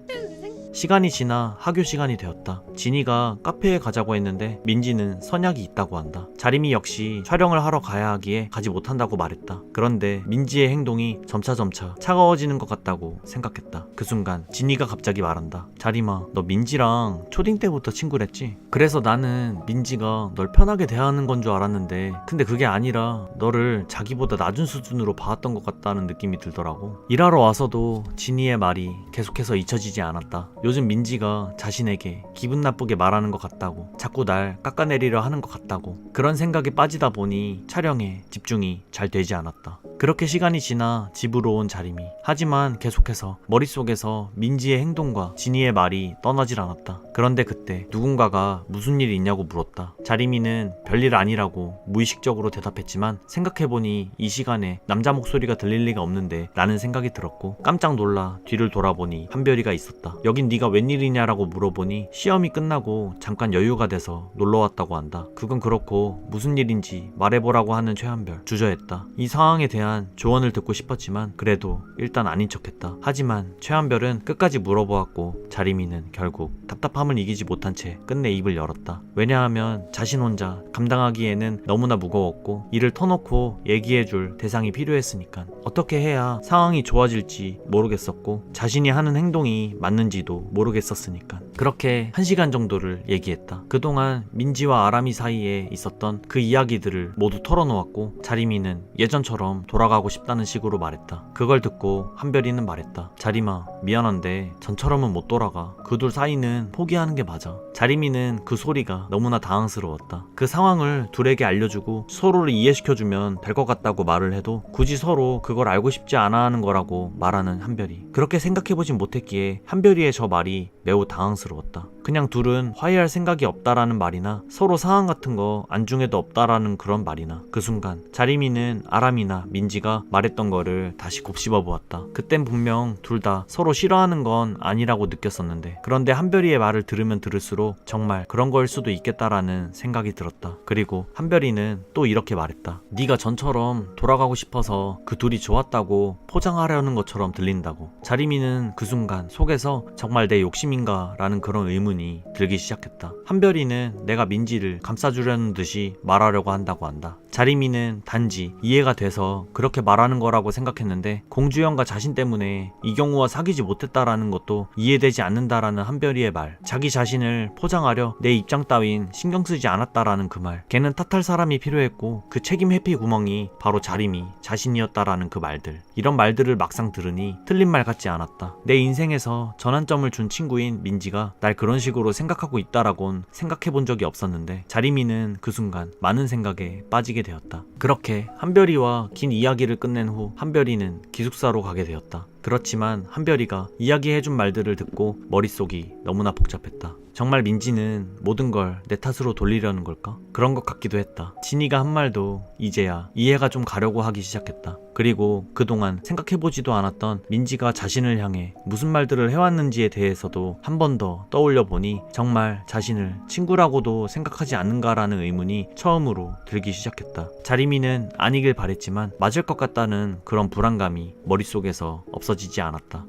시간이 지나 학교 시간이 되었다. 진이가 카페에 가자고 했는데 민지는 선약이 있다고 한다. 자리미 역시 촬영을 하러 가야 하기에 가지 못한다고 말했다. 그런데 민지의 행동이 점차 차가워지는 것 같다고 생각했다. 그 순간 진이가 갑자기 말한다. 자리마, 너 민지랑 초딩 때부터 친구랬지? 그래서 나는 민지가 널 편하게 대하는 건 줄 알았는데 근데 그게 아니라 너를 자기보다 낮은 수준으로 봐왔던 것 같다는 느낌이 들더라고. 일하러 와서도 진이의 말이 계속해서 잊혀지지 않았다. 요즘 민지가 자신에게 기분 나쁘게 말하는 것 같다고, 자꾸 날 깎아내리려 하는 것 같다고, 그런 생각에 빠지다 보니 촬영에 집중이 잘 되지 않았다. 그렇게 시간이 지나 집으로 온 자리미. 하지만 계속해서 머릿속에서 민지의 행동과 진이의 말이 떠나질 않았다. 그런데 그때 누군가가 무슨 일 있냐고 물었다. 자리미는 별일 아니라고 무의식적으로 대답했지만 생각해보니 이 시간에 남자 목소리가 들릴 리가 없는데 라는 생각이 들었고 깜짝 놀라 뒤를 돌아보니 한별이가 있었다. 여긴 네가 웬일이냐라고 물어보니 시험이 끝나고 잠깐 여유가 돼서 놀러왔다고 한다. 그건 그렇고 무슨 일인지 말해보라고 하는 최한별. 주저했다. 이 상황에 대한 조언을 듣고 싶었지만 그래도 일단 아닌 척했다. 하지만 최한별은 끝까지 물어보았고 자리미는 결국 답답함을 이기지 못한 채 끝내 입을 열었다. 왜냐하면 자신 혼자 감당하기에는 너무나 무거웠고 이를 터놓고 얘기해줄 대상이 필요했으니까. 어떻게 해야 상황이 좋아질지 모르겠었고 자신이 하는 행동이 맞는지도 모르겠었으니까. 그렇게 1시간 정도를 얘기했다. 그동안 민지와 아람이 사이에 있었던 그 이야기들을 모두 털어놓았고 자리미는 예전처럼 돌아가고 싶다는 식으로 말했다. 그걸 듣고 한별이는 말했다. 자리마, 미안한데 전처럼은 못 돌아가. 그 둘 사이는 포기하는 게 맞아. 자리미는 그 소리가 너무나 당황스러웠다. 그 상황을 둘에게 알려주고 서로를 이해시켜주면 될 것 같다고 말을 해도 굳이 서로 그걸 알고 싶지 않아 하는 거라고 말하는 한별이. 그렇게 생각해보진 못했기에 한별이의 저 말이 매우 당황스러웠다. 그냥 둘은 화해할 생각이 없다라는 말이나 서로 상황 같은 거 안중에도 없다라는 그런 말이나. 그 순간 자리미는 아람이나 민지가 말했던 거를 다시 곱씹어 보았다. 그땐 분명 둘 다 서로 싫어하는 건 아니라고 느꼈었는데 그런데 한별이의 말을 들으면 들을수록 정말 그런 거일 수도 있겠다라는 생각이 들었다. 그리고 한별이는 또 이렇게 말했다. 네가 전처럼 돌아가고 싶어서 그 둘이 좋았다고 포장하려는 것처럼 들린다고. 자리미는 그 순간 속에서 정말 내 욕심인가 라는 그런 의문이 들기 시작했다. 한별이는 내가 민지를 감싸주려는 듯이 말하려고 한다고 한다. 자리미는 단지 이해가 돼서 그렇게 말하는 거라고 생각했는데 공주영과 자신 때문에 이경우와 사귀지 못했다라는 것도 이해되지 않는다라는 한별이의 말. 자기 자신을 포장하려 내 입장 따윈 신경 쓰지 않았다라는 그 말. 걔는 탓할 사람이 필요했고 그 책임 회피 구멍이 바로 자리미 자신이었다라는 그 말들. 이런 말들을 막상 들으니 틀린 말 같지 않았다. 내 인생에서 전환점을 준 친구인 민지가 날 그런 식으로 생각하고 있다라곤 생각해 본 적이 없었는데 자리미는 그 순간 많은 생각에 빠지게 되었다. 그렇게 한별이와 긴 이야기를 끝낸 후 한별이는 기숙사로 가게 되었다. 그렇지만 한별이가 이야기해준 말들을 듣고 머릿속이 너무나 복잡했다. 정말 민지는 모든 걸 내 탓으로 돌리려는 걸까? 그런 것 같기도 했다. 진이가 한 말도 이제야 이해가 좀 가려고 하기 시작했다. 그리고 그동안 생각해보지도 않았던 민지가 자신을 향해 무슨 말들을 해왔는지에 대해서도 한 번 더 떠올려보니 정말 자신을 친구라고도 생각하지 않는가라는 의문이 처음으로 들기 시작했다. 자리미는 아니길 바랬지만 맞을 것 같다는 그런 불안감이 머릿속에서 없어지지 않았다.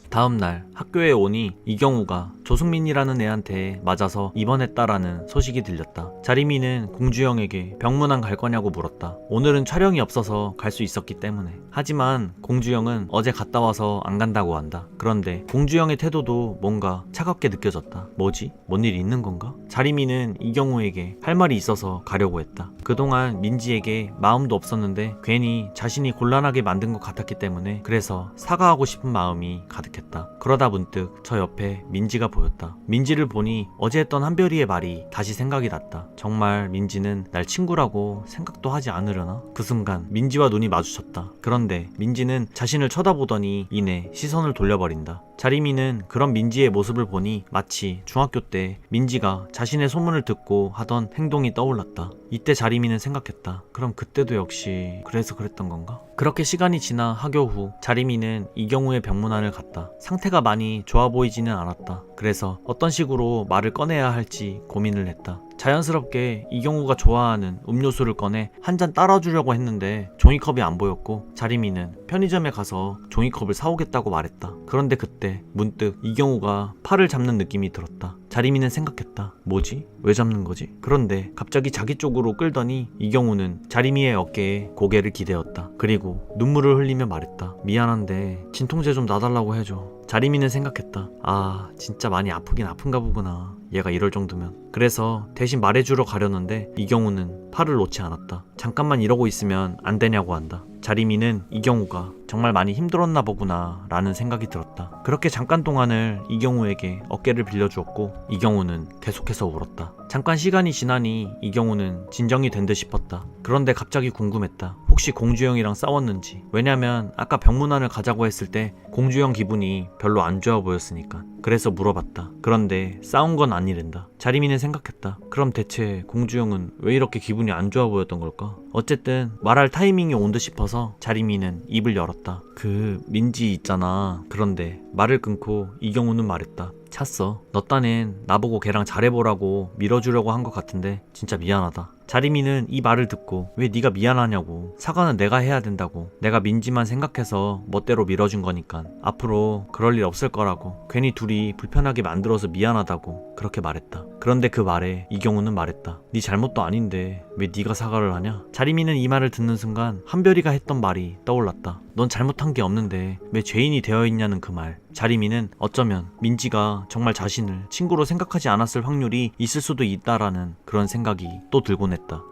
다음날 학교에 오니 이경우가 조승민이라는 애한테 맞아서 입원했다라는 소식이 들렸다. 자리미는 공주영에게 병문안 갈 거냐고 물었다. 오늘은 촬영이 없어서 갈 수 있었기 때문에. 하지만 공주영은 어제 갔다 와서 안 간다고 한다. 그런데 공주영의 태도도 뭔가 차갑게 느껴졌다. 뭐지? 뭔 일 있는 건가? 자리미는 이경우에게 할 말이 있어서 가려고 했다. 그동안 민지에게 마음도 없었는데 괜히 자신이 곤란하게 만든 것 같았기 때문에 그래서 사과하고 싶은 마음이 가득했다. 그러다 문득 저 옆에 민지가 보였다. 보였다. 민지를 보니 어제 했던 한별이의 말이 다시 생각이 났다. 정말 민지는 날 친구라고 생각도 하지 않으려나? 그 순간 민지와 눈이 마주쳤다. 그런데 민지는 자신을 쳐다보더니 이내 시선을 돌려버린다. 자리미는 그런 민지의 모습을 보니 마치 중학교 때 민지가 자신의 소문을 듣고 하던 행동이 떠올랐다. 이때 자리미는 생각했다. 그럼 그때도 역시 그래서 그랬던 건가? 그렇게 시간이 지나 학교 후 자리미는 이경우의 병문안을 갔다. 상태가 많이 좋아 보이지는 않았다. 그래서 어떤 식으로 말을 꺼내야 할지 고민을 했다. 자연스럽게 이경우가 좋아하는 음료수를 꺼내 한 잔 따라주려고 했는데 종이컵이 안 보였고 자리미는 편의점에 가서 종이컵을 사오겠다고 말했다. 그런데 그때 문득 이경우가 팔을 잡는 느낌이 들었다. 자리미는 생각했다. 뭐지? 왜 잡는 거지? 그런데 갑자기 자기 쪽으로 끌더니 이경우는 자리미의 어깨에 고개를 기대었다. 그리고 눈물을 흘리며 말했다. 미안한데 진통제 좀 놔달라고 해줘. 자리미는 생각했다. 아, 진짜 많이 아프긴 아픈가 보구나. 얘가 이럴 정도면. 그래서 대신 말해주러 가려는데 이경우는 팔을 놓지 않았다. 잠깐만 이러고 있으면 안 되냐고 한다. 자리미는 이경우가 정말 많이 힘들었나 보구나 라는 생각이 들었다. 그렇게 잠깐 동안을 이경우에게 어깨를 빌려주었고 이경우는 계속해서 울었다. 잠깐 시간이 지나니 이경우는 진정이 된 듯 싶었다. 그런데 갑자기 궁금했다. 혹시 공주영이랑 싸웠는지. 왜냐면 아까 병문안을 가자고 했을 때 공주영 기분이 별로 안 좋아 보였으니까. 그래서 물어봤다. 그런데 싸운 건 아니랜다. 자리미는 생각했다. 그럼 대체 공주영은 왜 이렇게 기분이 안 좋아 보였던 걸까? 어쨌든 말할 타이밍이 온 듯 싶어서 자리미는 입을 열었다. 그 민지 있잖아. 그런데 말을 끊고 이경우는 말했다. 찼어. 너 딴엔 나보고 걔랑 잘해보라고 밀어주려고 한 것 같은데 진짜 미안하다. 자리미는 이 말을 듣고 왜 네가 미안하냐고. 사과는 내가 해야 된다고. 내가 민지만 생각해서 멋대로 밀어준 거니까 앞으로 그럴 일 없을 거라고. 괜히 둘이 불편하게 만들어서 미안하다고 그렇게 말했다. 그런데 그 말에 이경우는 말했다. 네 잘못도 아닌데 왜 네가 사과를 하냐? 자리미는 이 말을 듣는 순간 한별이가 했던 말이 떠올랐다. 넌 잘못한 게 없는데 왜 죄인이 되어 있냐는 그 말. 자리미는 어쩌면 민지가 정말 자신을 친구로 생각하지 않았을 확률이 있을 수도 있다라는 그런 생각이 또 들곤 했다.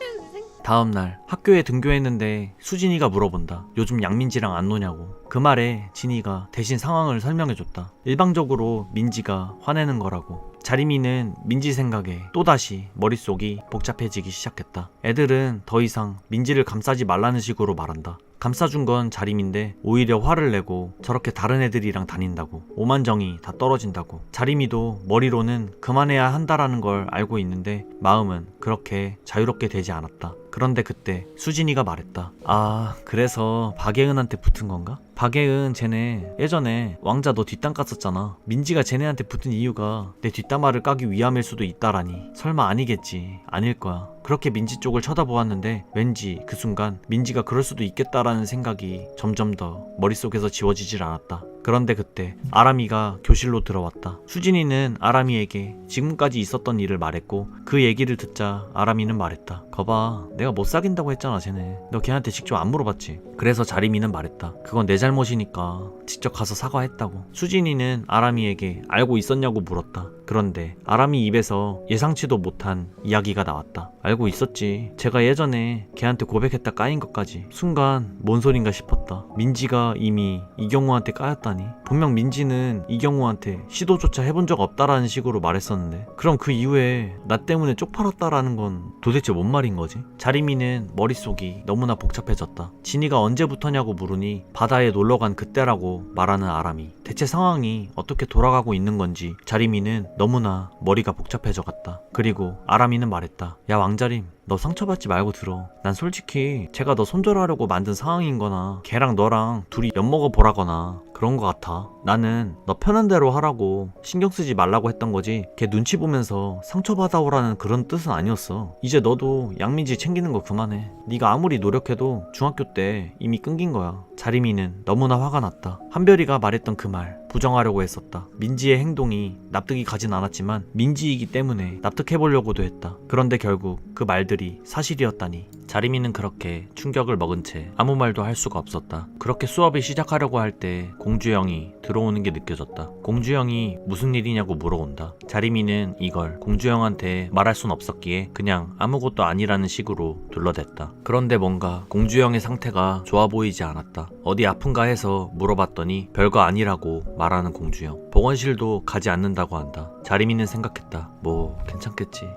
다음날 학교에 등교했는데 수진이가 물어본다. 요즘 양민지랑 안 노냐고. 그 말에 진이가 대신 상황을 설명해줬다. 일방적으로 민지가 화내는 거라고. 자리미는 민지 생각에 또다시 머릿속이 복잡해지기 시작했다. 애들은 더 이상 민지를 감싸지 말라는 식으로 말한다. 감싸준 건 자리미인데 오히려 화를 내고 저렇게 다른 애들이랑 다닌다고. 오만정이 다 떨어진다고. 자리미도 머리로는 그만해야 한다라는 걸 알고 있는데 마음은 그렇게 자유롭게 되지 않았다. 그런데 그때 수진이가 말했다. 아, 그래서 박예은한테 붙은 건가? 박예은 쟤네 예전에 왕자 너 뒷담 깠었잖아. 민지가 쟤네한테 붙은 이유가 내 뒷담화를 까기 위함일 수도 있다라니. 설마 아니겠지. 아닐 거야. 그렇게 민지 쪽을 쳐다보았는데 왠지 그 순간 민지가 그럴 수도 있겠다라는 생각이 점점 더 머릿속에서 지워지질 않았다. 그런데 그때 아람이가 교실로 들어왔다. 수진이는 아람이에게 지금까지 있었던 일을 말했고 그 얘기를 듣자 아람이는 말했다. 거봐, 내가 못 사귄다고 했잖아 쟤네. 너 걔한테 직접 안 물어봤지? 그래서 자리미는 말했다. 그건 내 잘못이니까 직접 가서 사과했다고. 수진이는 아람이에게 알고 있었냐고 물었다. 그런데 아람이 입에서 예상치도 못한 이야기가 나왔다. 알고 있었지. 제가 예전에 걔한테 고백했다 까인 것까지. 순간 뭔 소린가 싶었다. 민지가 이미 이경우한테 까였다니. 분명 민지는 이경우한테 시도조차 해본 적 없다라는 식으로 말했었는데 그럼 그 이후에 나 때문에 쪽팔았다라는 건 도대체 뭔 말인 거지? 자리미는 머릿속이 너무나 복잡해졌다. 진이가 언제부터냐고 물으니 바다에 놀러간 그때라고 말하는 아람이. 대체 상황이 어떻게 돌아가고 있는 건지 자리미는 너무나 머리가 복잡해져 갔다. 그리고 아람이는 말했다. 야 왕자림, 너 상처받지 말고 들어. 난 솔직히 제가 너 손절하려고 만든 상황인 거나 걔랑 너랑 둘이 엿먹어 보라거나 그런 거 같아. 나는 너 편한 대로 하라고 신경 쓰지 말라고 했던 거지 걔 눈치 보면서 상처받아오라는 그런 뜻은 아니었어. 이제 너도 양민지 챙기는 거 그만해. 네가 아무리 노력해도 중학교 때 이미 끊긴 거야. 자리미는 너무나 화가 났다. 한별이가 말했던 그 말 부정하려고 했었다. 민지의 행동이 납득이 가진 않았지만 민지이기 때문에 납득해보려고도 했다. 그런데 결국 그 말들이 사실이었다니. 자리미는 그렇게 충격을 먹은 채 아무 말도 할 수가 없었다. 그렇게 수업을 시작하려고 할 때 공주영이 들어오는 게 느껴졌다. 공주영이 무슨 일이냐고 물어온다. 자리미는 이걸 공주영한테 말할 순 없었기에 그냥 아무것도 아니라는 식으로 둘러댔다. 그런데 뭔가 공주영의 상태가 좋아 보이지 않았다. 어디 아픈가 해서 물어봤더니 별거 아니라고 말하는 공주영. 보건실도 가지 않는다고 한다. 자리미는 생각했다. 뭐 괜찮겠지.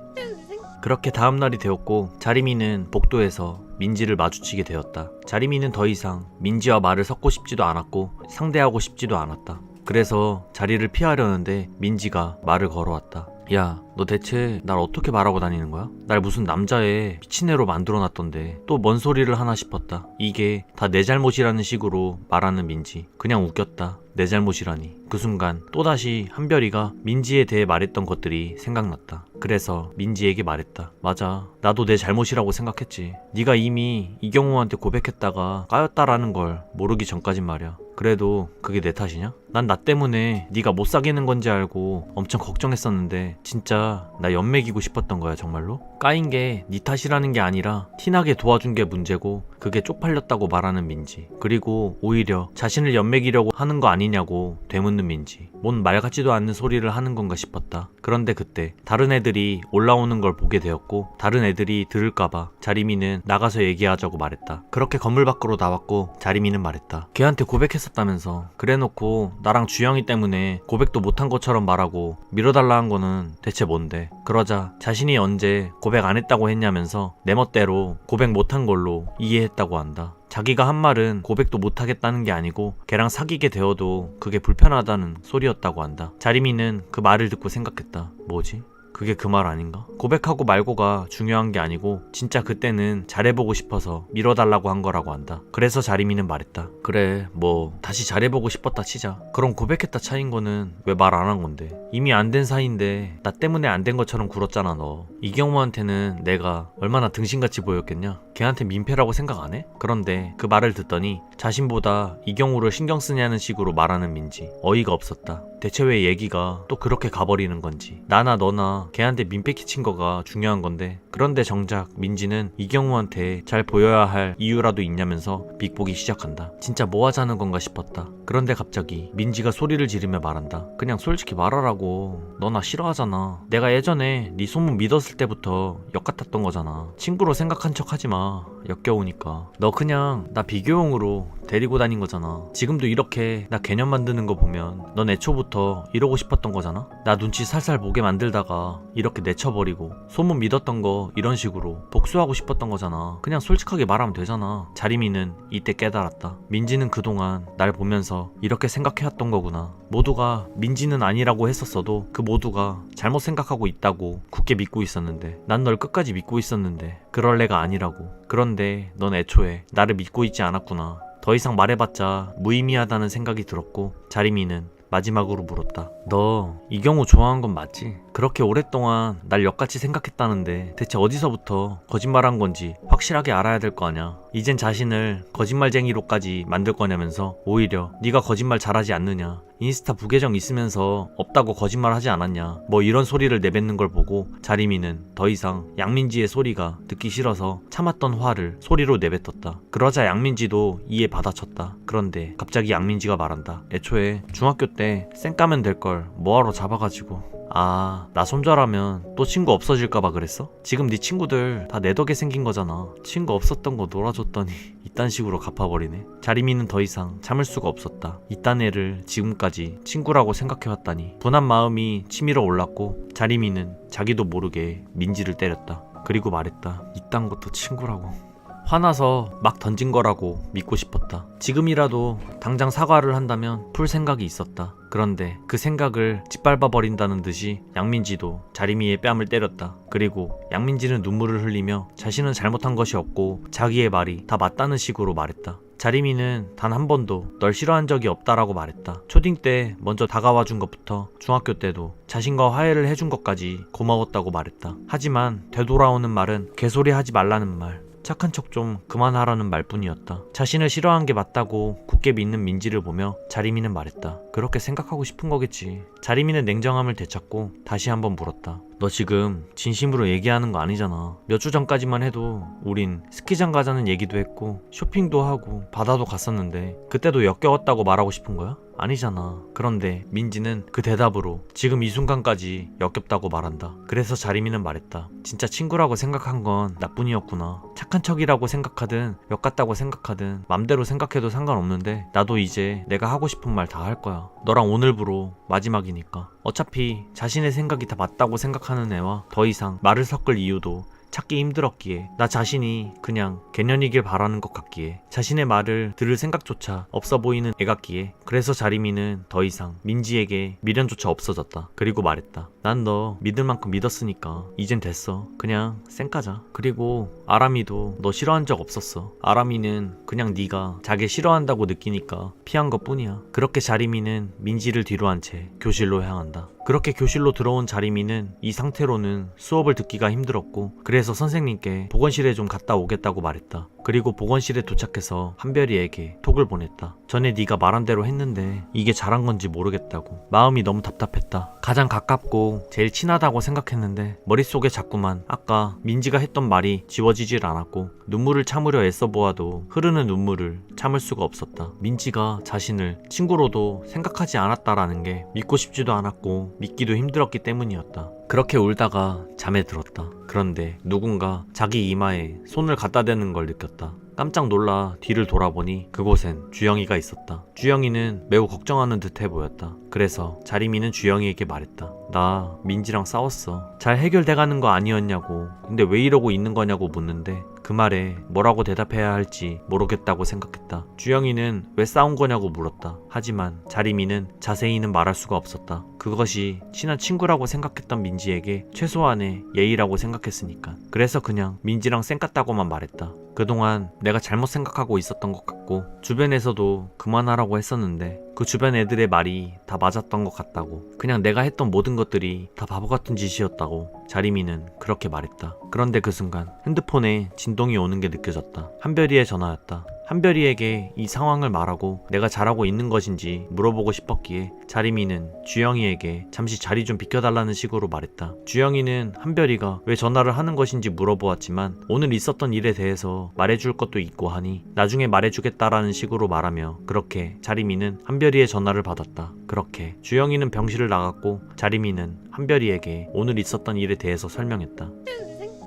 그렇게 다음날이 되었고 자리미는 복도에서 민지를 마주치게 되었다. 자리미는 더 이상 민지와 말을 섞고 싶지도 않았고 상대하고 싶지도 않았다. 그래서 자리를 피하려는데 민지가 말을 걸어왔다. 야, 너 대체 날 어떻게 말하고 다니는 거야? 날 무슨 남자애 미친 애로 만들어놨던데 또 뭔 소리를 하나 싶었다. 이게 다 내 잘못이라는 식으로 말하는 민지. 그냥 웃겼다. 내 잘못이라니. 그 순간 또다시 한별이가 민지에 대해 말했던 것들이 생각났다. 그래서 민지에게 말했다. 맞아, 나도 내 잘못이라고 생각했지. 네가 이미 이경호한테 고백했다가 까였다라는 걸 모르기 전까진 말이야. 그래도 그게 내 탓이냐? 난 나 때문에 네가 못 사귀는 건지 알고 엄청 걱정했었는데 진짜 나 연맥이고 싶었던 거야 정말로? 까인 게 네 탓이라는 게 아니라 티나게 도와준 게 문제고 그게 쪽팔렸다고 말하는 민지. 그리고 오히려 자신을 연맥이려고 하는 거 아니냐고 되묻는 민지. 뭔 말 같지도 않는 소리를 하는 건가 싶었다. 그런데 그때 다른 애들이 올라오는 걸 보게 되었고 다른 애들이 들을까봐 자리미는 나가서 얘기하자고 말했다. 그렇게 건물 밖으로 나왔고 자리미는 말했다. 걔한테 고백했었다면서. 그래놓고 나랑 주영이 때문에 고백도 못한 것처럼 말하고 밀어달라 한 거는 대체 뭔데? 그러자 자신이 언제 고백 안 했다고 했냐면서 내 멋대로 고백 못한 걸로 이해했다고 한다. 자기가 한 말은 고백도 못하겠다는 게 아니고 걔랑 사귀게 되어도 그게 불편하다는 소리였다고 한다. 자리미는 그 말을 듣고 생각했다. 뭐지? 그게 그 말 아닌가? 고백하고 말고가 중요한 게 아니고 진짜 그때는 잘해보고 싶어서 밀어달라고 한 거라고 한다. 그래서 자리미는 말했다. 그래, 뭐 다시 잘해보고 싶었다 치자. 그럼 고백했다 차인 거는 왜 말 안 한 건데? 이미 안 된 사이인데 나 때문에 안 된 것처럼 굴었잖아 너. 이경호한테는 내가 얼마나 등신같이 보였겠냐? 걔한테 민폐라고 생각 안 해? 그런데 그 말을 듣더니 자신보다 이경호를 신경 쓰냐는 식으로 말하는 민지. 어이가 없었다. 대체 왜 얘기가 또 그렇게 가버리는 건지. 나나 너나 걔한테 민폐 끼친 거가 중요한 건데 그런데 정작 민지는 이경호한테 잘 보여야 할 이유라도 있냐면서 빅보기 시작한다. 진짜 뭐 하자는 건가 싶었다. 그런데 갑자기 민지가 소리를 지르며 말한다. 그냥 솔직히 말하라고. 너 나 싫어하잖아. 내가 예전에 네 소문 믿었을 때부터 역 같았던 거잖아. 친구로 생각한 척 하지마. 역겨우니까. 너 그냥 나 비교용으로 데리고 다닌 거잖아. 지금도 이렇게 나 개념 만드는 거 보면 넌 애초부터 이러고 싶었던 거잖아. 나 눈치 살살 보게 만들다가 이렇게 내쳐버리고 소문 믿었던 거 이런 식으로 복수하고 싶었던 거잖아. 그냥 솔직하게 말하면 되잖아. 자리미는 이때 깨달았다. 민지는 그동안 날 보면서 이렇게 생각해왔던 거구나. 모두가 민지는 아니라고 했었어도 그 모두가 잘못 생각하고 있다고 굳게 믿고 있었는데 난 널 끝까지 믿고 있었는데 그럴 애가 아니라고. 그런데 넌 애초에 나를 믿고 있지 않았구나. 더 이상 말해봤자 무의미하다는 생각이 들었고 자리미는 마지막으로 물었다. 너 이경호 좋아한 건 맞지? 그렇게 오랫동안 날 역같이 생각했다는데 대체 어디서부터 거짓말한 건지 확실하게 알아야 될 거 아냐. 이젠 자신을 거짓말쟁이로까지 만들 거냐면서 오히려 네가 거짓말 잘하지 않느냐. 인스타 부계정 있으면서 없다고 거짓말 하지 않았냐. 뭐 이런 소리를 내뱉는 걸 보고 자리미는 더 이상 양민지의 소리가 듣기 싫어서 참았던 화를 소리로 내뱉었다. 그러자 양민지도 이에 받아쳤다. 그런데 갑자기 양민지가 말한다. 애초에 중학교 때 쌩 까면 될 걸 뭐하러 잡아가지고. 아, 나 손절하면 또 친구 없어질까봐 그랬어? 지금 네 친구들 다 내 덕에 생긴 거잖아. 친구 없었던 거 놀아줬더니 이딴 식으로 갚아버리네. 자리미는 더 이상 참을 수가 없었다. 이딴 애를 지금까지 친구라고 생각해왔다니. 분한 마음이 치밀어 올랐고 자리미는 자기도 모르게 민지를 때렸다. 그리고 말했다. 이딴 것도 친구라고. 화나서 막 던진 거라고 믿고 싶었다. 지금이라도 당장 사과를 한다면 풀 생각이 있었다. 그런데 그 생각을 짓밟아버린다는 듯이 양민지도 자리미의 뺨을 때렸다. 그리고 양민지는 눈물을 흘리며 자신은 잘못한 것이 없고 자기의 말이 다 맞다는 식으로 말했다. 자리미는 단 한 번도 널 싫어한 적이 없다라고 말했다. 초딩 때 먼저 다가와 준 것부터 중학교 때도 자신과 화해를 해준 것까지 고마웠다고 말했다. 하지만 되돌아오는 말은 개소리 하지 말라는 말, 착한 척 좀 그만하라는 말뿐이었다. 자신을 싫어한 게 맞다고 굳게 믿는 민지를 보며 자리미는 말했다. 그렇게 생각하고 싶은 거겠지. 자리미는 냉정함을 되찾고 다시 한번 물었다. 너 지금 진심으로 얘기하는 거 아니잖아. 몇 주 전까지만 해도 우린 스키장 가자는 얘기도 했고 쇼핑도 하고 바다도 갔었는데 그때도 역겨웠다고 말하고 싶은 거야? 아니잖아. 그런데 민지는 그 대답으로 지금 이 순간까지 역겹다고 말한다. 그래서 자리미는 말했다. 진짜 친구라고 생각한 건 나뿐이었구나. 착한 척이라고 생각하든 역같다고 생각하든 맘대로 생각해도 상관없는데 나도 이제 내가 하고 싶은 말 다 할 거야. 너랑 오늘부로 마지막이니까. 어차피 자신의 생각이 다 맞다고 생각하는 애와 더 이상 말을 섞을 이유도 찾기 힘들었기에 나 자신이 그냥 개년이길 바라는 것 같기에 자신의 말을 들을 생각조차 없어 보이는 애 같기에 그래서 자리미는 더 이상 민지에게 미련조차 없어졌다. 그리고 말했다. 난 너 믿을 만큼 믿었으니까 이젠 됐어. 그냥 쌩까자. 그리고 아람이도 너 싫어한 적 없었어. 아람이는 그냥 네가 자기 싫어한다고 느끼니까 피한 것 뿐이야. 그렇게 자리미는 민지를 뒤로 한 채 교실로 향한다. 그렇게 교실로 들어온 자리미는 이 상태로는 수업을 듣기가 힘들었고 그래서 선생님께 보건실에 좀 갔다 오겠다고 말했다. 그리고 보건실에 도착해서 한별이에게 톡을 보냈다. 전에 네가 말한 대로 했는데 이게 잘한 건지 모르겠다고. 마음이 너무 답답했다. 가장 가깝고 제일 친하다고 생각했는데 머릿속에 자꾸만 아까 민지가 했던 말이 지워지질 않았고 눈물을 참으려 애써 보아도 흐르는 눈물을 참을 수가 없었다. 민지가 자신을 친구로도 생각하지 않았다라는 게 믿고 싶지도 않았고 믿기도 힘들었기 때문이었다. 그렇게 울다가 잠에 들었다. 그런데 누군가 자기 이마에 손을 갖다 대는 걸 느꼈다. 깜짝 놀라 뒤를 돌아보니 그곳엔 주영이가 있었다. 주영이는 매우 걱정하는 듯해 보였다. 그래서 자리미는 주영이에게 말했다. 나 민지랑 싸웠어. 잘 해결돼가는 거 아니었냐고. 근데 왜 이러고 있는 거냐고 묻는데 그 말에 뭐라고 대답해야 할지 모르겠다고 생각했다. 주영이는 왜 싸운 거냐고 물었다. 하지만 자리미는 자세히는 말할 수가 없었다. 그것이 친한 친구라고 생각했던 민지에게 최소한의 예의라고 생각했으니까. 그래서 그냥 민지랑 쌩깠다고만 말했다. 그동안 내가 잘못 생각하고 있었던 것 같고 주변에서도 그만하라고 했었는데 그 주변 애들의 말이 다 맞았던 것 같다고. 그냥 내가 했던 모든 것들이 다 바보 같은 짓이었다고 자리미는 그렇게 말했다. 그런데 그 순간 핸드폰에 진동이 오는 게 느껴졌다. 한별이의 전화였다. 한별이에게 이 상황을 말하고 내가 잘하고 있는 것인지 물어보고 싶었기에 자리미는 주영이에게 잠시 자리 좀 비켜달라는 식으로 말했다. 주영이는 한별이가 왜 전화를 하는 것인지 물어보았지만 오늘 있었던 일에 대해서 말해줄 것도 있고 하니 나중에 말해주겠다라는 식으로 말하며 그렇게 자리미는 한별이의 전화를 받았다. 그렇게 주영이는 병실을 나갔고 자리미는 한별이에게 오늘 있었던 일에 대해서 설명했다.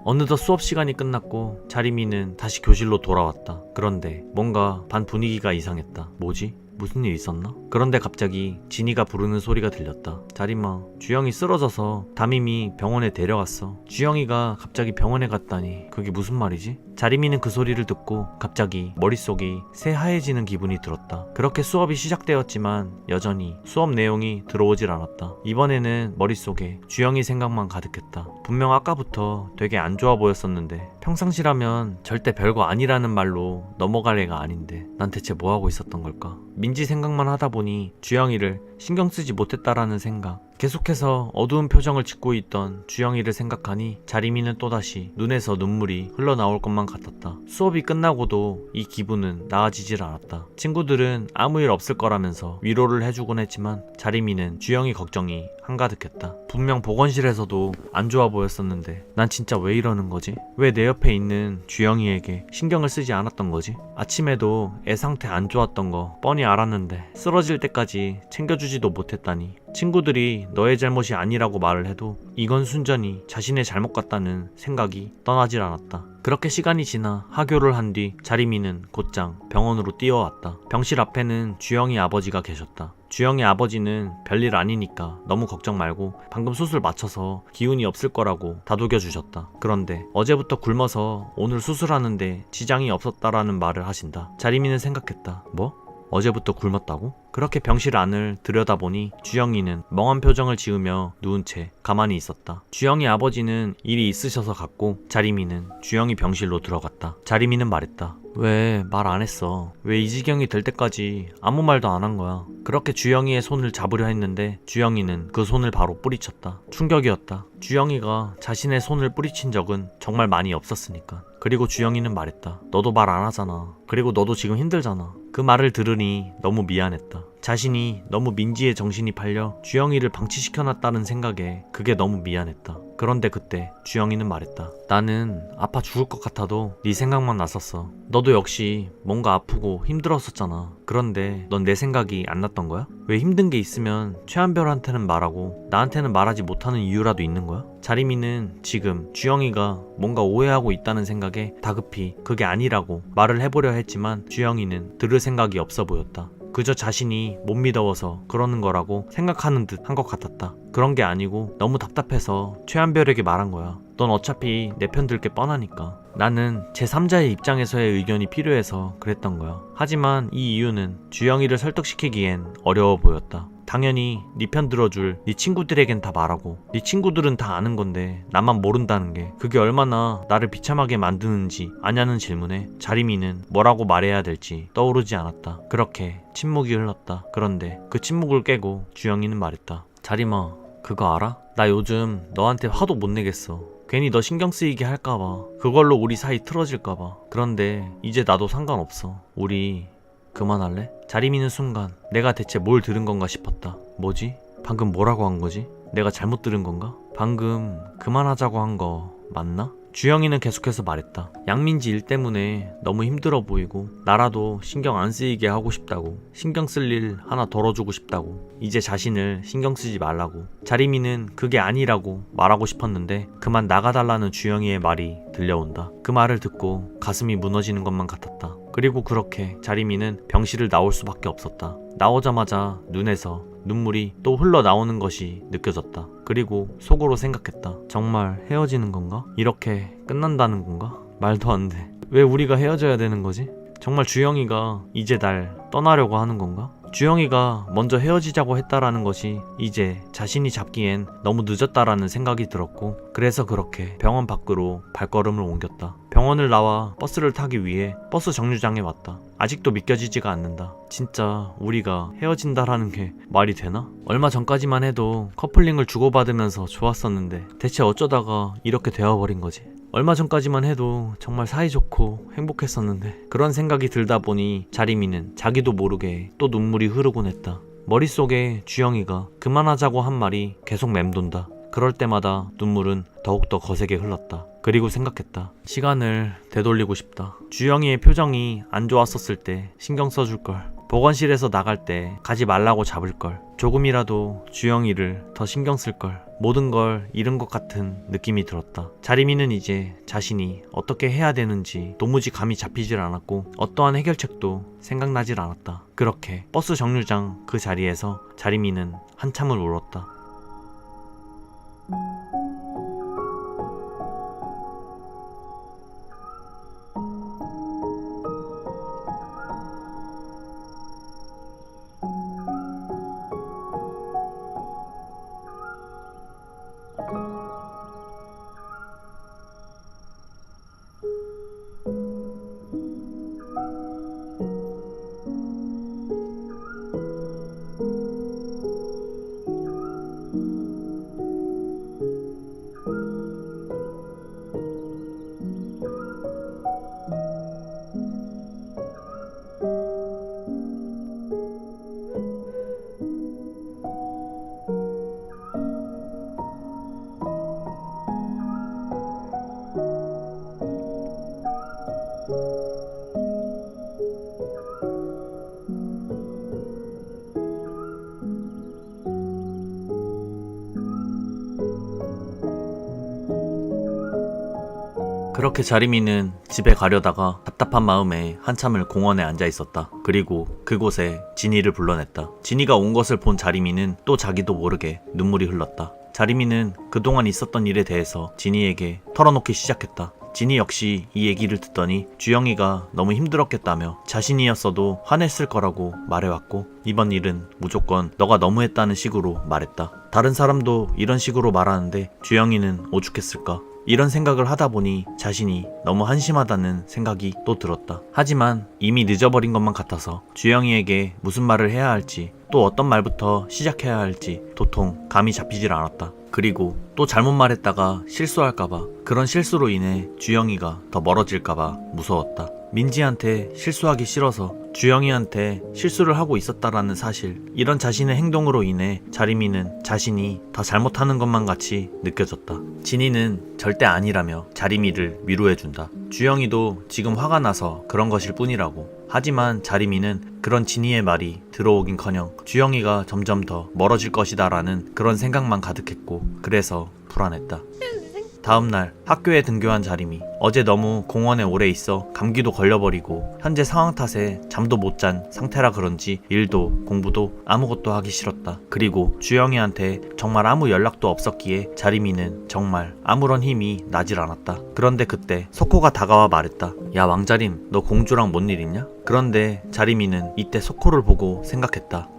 어느덧 수업 시간이 끝났고 자리미는 다시 교실로 돌아왔다. 그런데 뭔가 반 분위기가 이상했다. 뭐지? 무슨 일 있었나? 그런데 갑자기 진이가 부르는 소리가 들렸다. 자리마, 주영이 쓰러져서 담임이 병원에 데려갔어. 주영이가 갑자기 병원에 갔다니 그게 무슨 말이지? 자리미는 그 소리를 듣고 갑자기 머릿속이 새하얘지는 기분이 들었다. 그렇게 수업이 시작되었지만 여전히 수업 내용이 들어오질 않았다. 이번에는 머릿속에 주영이 생각만 가득했다. 분명 아까부터 되게 안 좋아 보였었는데 평상시라면 절대 별거 아니라는 말로 넘어갈 애가 아닌데 난 대체 뭐하고 있었던 걸까? 민지 생각만 하다 보니 주영이를 신경 쓰지 못했다라는 생각. 계속해서 어두운 표정을 짓고 있던 주영이를 생각하니 자리미는 또다시 눈에서 눈물이 흘러나올 것만 같았다. 수업이 끝나고도 이 기분은 나아지질 않았다. 친구들은 아무 일 없을 거라면서 위로를 해주곤 했지만 자리미는 주영이 걱정이 한가득했다. 분명 보건실에서도 안 좋아 보였었는데 난 진짜 왜 이러는 거지? 왜 내 옆에 있는 주영이에게 신경을 쓰지 않았던 거지? 아침에도 애 상태 안 좋았던 거 뻔히 알았는데 쓰러질 때까지 챙겨주지도 못했다니. 친구들이 너의 잘못이 아니라고 말을 해도 이건 순전히 자신의 잘못 같다는 생각이 떠나질 않았다. 그렇게 시간이 지나 하교를 한 뒤 자리미는 곧장 병원으로 뛰어왔다. 병실 앞에는 주영이 아버지가 계셨다. 주영이 아버지는 별일 아니니까 너무 걱정 말고 방금 수술 마쳐서 기운이 없을 거라고 다독여 주셨다. 그런데 어제부터 굶어서 오늘 수술하는데 지장이 없었다라는 말을 하신다. 자리미는 생각했다. 뭐? 어제부터 굶었다고? 그렇게 병실 안을 들여다보니 주영이는 멍한 표정을 지으며 누운 채 가만히 있었다. 주영이 아버지는 일이 있으셔서 갔고 자리미는 주영이 병실로 들어갔다. 자리미는 말했다. 왜 말 안 했어? 왜 이 지경이 될 때까지 아무 말도 안 한 거야? 그렇게 주영이의 손을 잡으려 했는데 주영이는 그 손을 바로 뿌리쳤다. 충격이었다. 주영이가 자신의 손을 뿌리친 적은 정말 많이 없었으니까. 그리고 주영이는 말했다. 너도 말 안 하잖아. 그리고 너도 지금 힘들잖아. 그 말을 들으니 너무 미안했다. 자신이 너무 민지의 정신이 팔려 주영이를 방치시켜놨다는 생각에 그게 너무 미안했다. 그런데 그때 주영이는 말했다. 나는 아파 죽을 것 같아도 네 생각만 났었어. 너도 역시 뭔가 아프고 힘들었었잖아. 그런데 넌 내 생각이 안 났던 거야? 왜 힘든 게 있으면 최한별한테는 말하고 나한테는 말하지 못하는 이유라도 있는 거야? 자리미는 지금 주영이가 뭔가 오해하고 있다는 생각에 다급히 그게 아니라고 말을 해보려 했지만 주영이는 들을 생각이 없어 보였다. 그저 자신이 못 믿어서 그러는 거라고 생각하는 듯 한 것 같았다. 그런 게 아니고 너무 답답해서 최한별에게 말한 거야. 넌 어차피 내 편 들 게 뻔하니까. 나는 제3자의 입장에서의 의견이 필요해서 그랬던 거야. 하지만 이 이유는 주영이를 설득시키기엔 어려워 보였다. 당연히 네 편 들어줄 네 친구들에겐 다 말하고 네 친구들은 다 아는 건데 나만 모른다는 게 그게 얼마나 나를 비참하게 만드는지 아냐는 질문에 자리미는 뭐라고 말해야 될지 떠오르지 않았다. 그렇게 침묵이 흘렀다. 그런데 그 침묵을 깨고 주영이는 말했다. 자리마, 그거 알아? 나 요즘 너한테 화도 못 내겠어. 괜히 너 신경 쓰이게 할까봐. 그걸로 우리 사이 틀어질까봐. 그런데 이제 나도 상관없어. 우리 그만할래? 자리미는 순간 내가 대체 뭘 들은 건가 싶었다. 뭐지? 방금 뭐라고 한 거지? 내가 잘못 들은 건가? 방금 그만하자고 한 거 맞나? 주영이는 계속해서 말했다. 양민지 일 때문에 너무 힘들어 보이고 나라도 신경 안 쓰이게 하고 싶다고. 신경 쓸 일 하나 덜어주고 싶다고. 이제 자신을 신경 쓰지 말라고. 자리미는 그게 아니라고 말하고 싶었는데 그만 나가달라는 주영이의 말이 들려온다. 그 말을 듣고 가슴이 무너지는 것만 같았다. 그리고 그렇게 자리미는 병실을 나올 수밖에 없었다. 나오자마자 눈에서 눈물이 또 흘러나오는 것이 느껴졌다. 그리고 속으로 생각했다. 정말 헤어지는 건가? 이렇게 끝난다는 건가? 말도 안 돼. 왜 우리가 헤어져야 되는 거지? 정말 주영이가 이제 날 떠나려고 하는 건가? 주영이가 먼저 헤어지자고 했다라는 것이 이제 자신이 잡기엔 너무 늦었다라는 생각이 들었고 그래서 그렇게 병원 밖으로 발걸음을 옮겼다. 병원을 나와 버스를 타기 위해 버스 정류장에 왔다. 아직도 믿겨지지가 않는다. 진짜 우리가 헤어진다라는 게 말이 되나? 얼마 전까지만 해도 커플링을 주고받으면서 좋았었는데 대체 어쩌다가 이렇게 되어버린 거지? 얼마 전까지만 해도 정말 사이좋고 행복했었는데 그런 생각이 들다 보니 자리미는 자기도 모르게 또 눈물이 흐르곤 했다. 머릿속에 주영이가 그만하자고 한 말이 계속 맴돈다. 그럴 때마다 눈물은 더욱더 거세게 흘렀다. 그리고 생각했다. 시간을 되돌리고 싶다. 주영이의 표정이 안 좋았었을 때 신경 써줄걸. 보건실에서 나갈 때 가지 말라고 잡을걸. 조금이라도 주영이를 더 신경 쓸걸. 모든 걸 잃은 것 같은 느낌이 들었다. 자리미는 이제 자신이 어떻게 해야 되는지 도무지 감이 잡히질 않았고 어떠한 해결책도 생각나질 않았다. 그렇게 버스 정류장 그 자리에서 자리미는 한참을 울었다. 그렇게 자리미는 집에 가려다가 답답한 마음에 한참을 공원에 앉아 있었다. 그리고 그곳에 진이를 불러냈다. 진이가 온 것을 본 자리미는 또 자기도 모르게 눈물이 흘렀다. 자리미는 그동안 있었던 일에 대해서 진이에게 털어놓기 시작했다. 진이 역시 이 얘기를 듣더니 주영이가 너무 힘들었겠다며 자신이었어도 화냈을 거라고 말해왔고 이번 일은 무조건 너가 너무했다는 식으로 말했다. 다른 사람도 이런 식으로 말하는데 주영이는 오죽했을까? 이런 생각을 하다 보니 자신이 너무 한심하다는 생각이 또 들었다. 하지만 이미 늦어버린 것만 같아서 주영이에게 무슨 말을 해야 할지 또 어떤 말부터 시작해야 할지 도통 감이 잡히질 않았다. 그리고 또 잘못 말했다가 실수할까봐, 그런 실수로 인해 주영이가 더 멀어질까봐 무서웠다. 민지한테 실수하기 싫어서 주영이한테 실수를 하고 있었다라는 사실, 이런 자신의 행동으로 인해 자리미는 자신이 다 잘못하는 것만 같이 느껴졌다. 진이는 절대 아니라며 자리미를 위로해준다. 주영이도 지금 화가 나서 그런 것일 뿐이라고. 하지만 자리미는 그런 진이의 말이 들어오긴커녕 주영이가 점점 더 멀어질 것이다 라는 그런 생각만 가득했고, 그래서 불안했다. 다음날 학교에 등교한 자림이 어제 너무 공원에 오래 있어 감기도 걸려버리고 현재 상황 탓에 잠도 못 잔 상태라 그런지 일도 공부도 아무것도 하기 싫었다. 그리고 주영이한테 정말 아무 연락도 없었기에 자림이는 정말 아무런 힘이 나질 않았다. 그런데 그때 석호가 다가와 말했다. 야 왕자림, 너 공주랑 뭔 일 있냐? 그런데 자림이는 이때 석호를 보고 생각했다.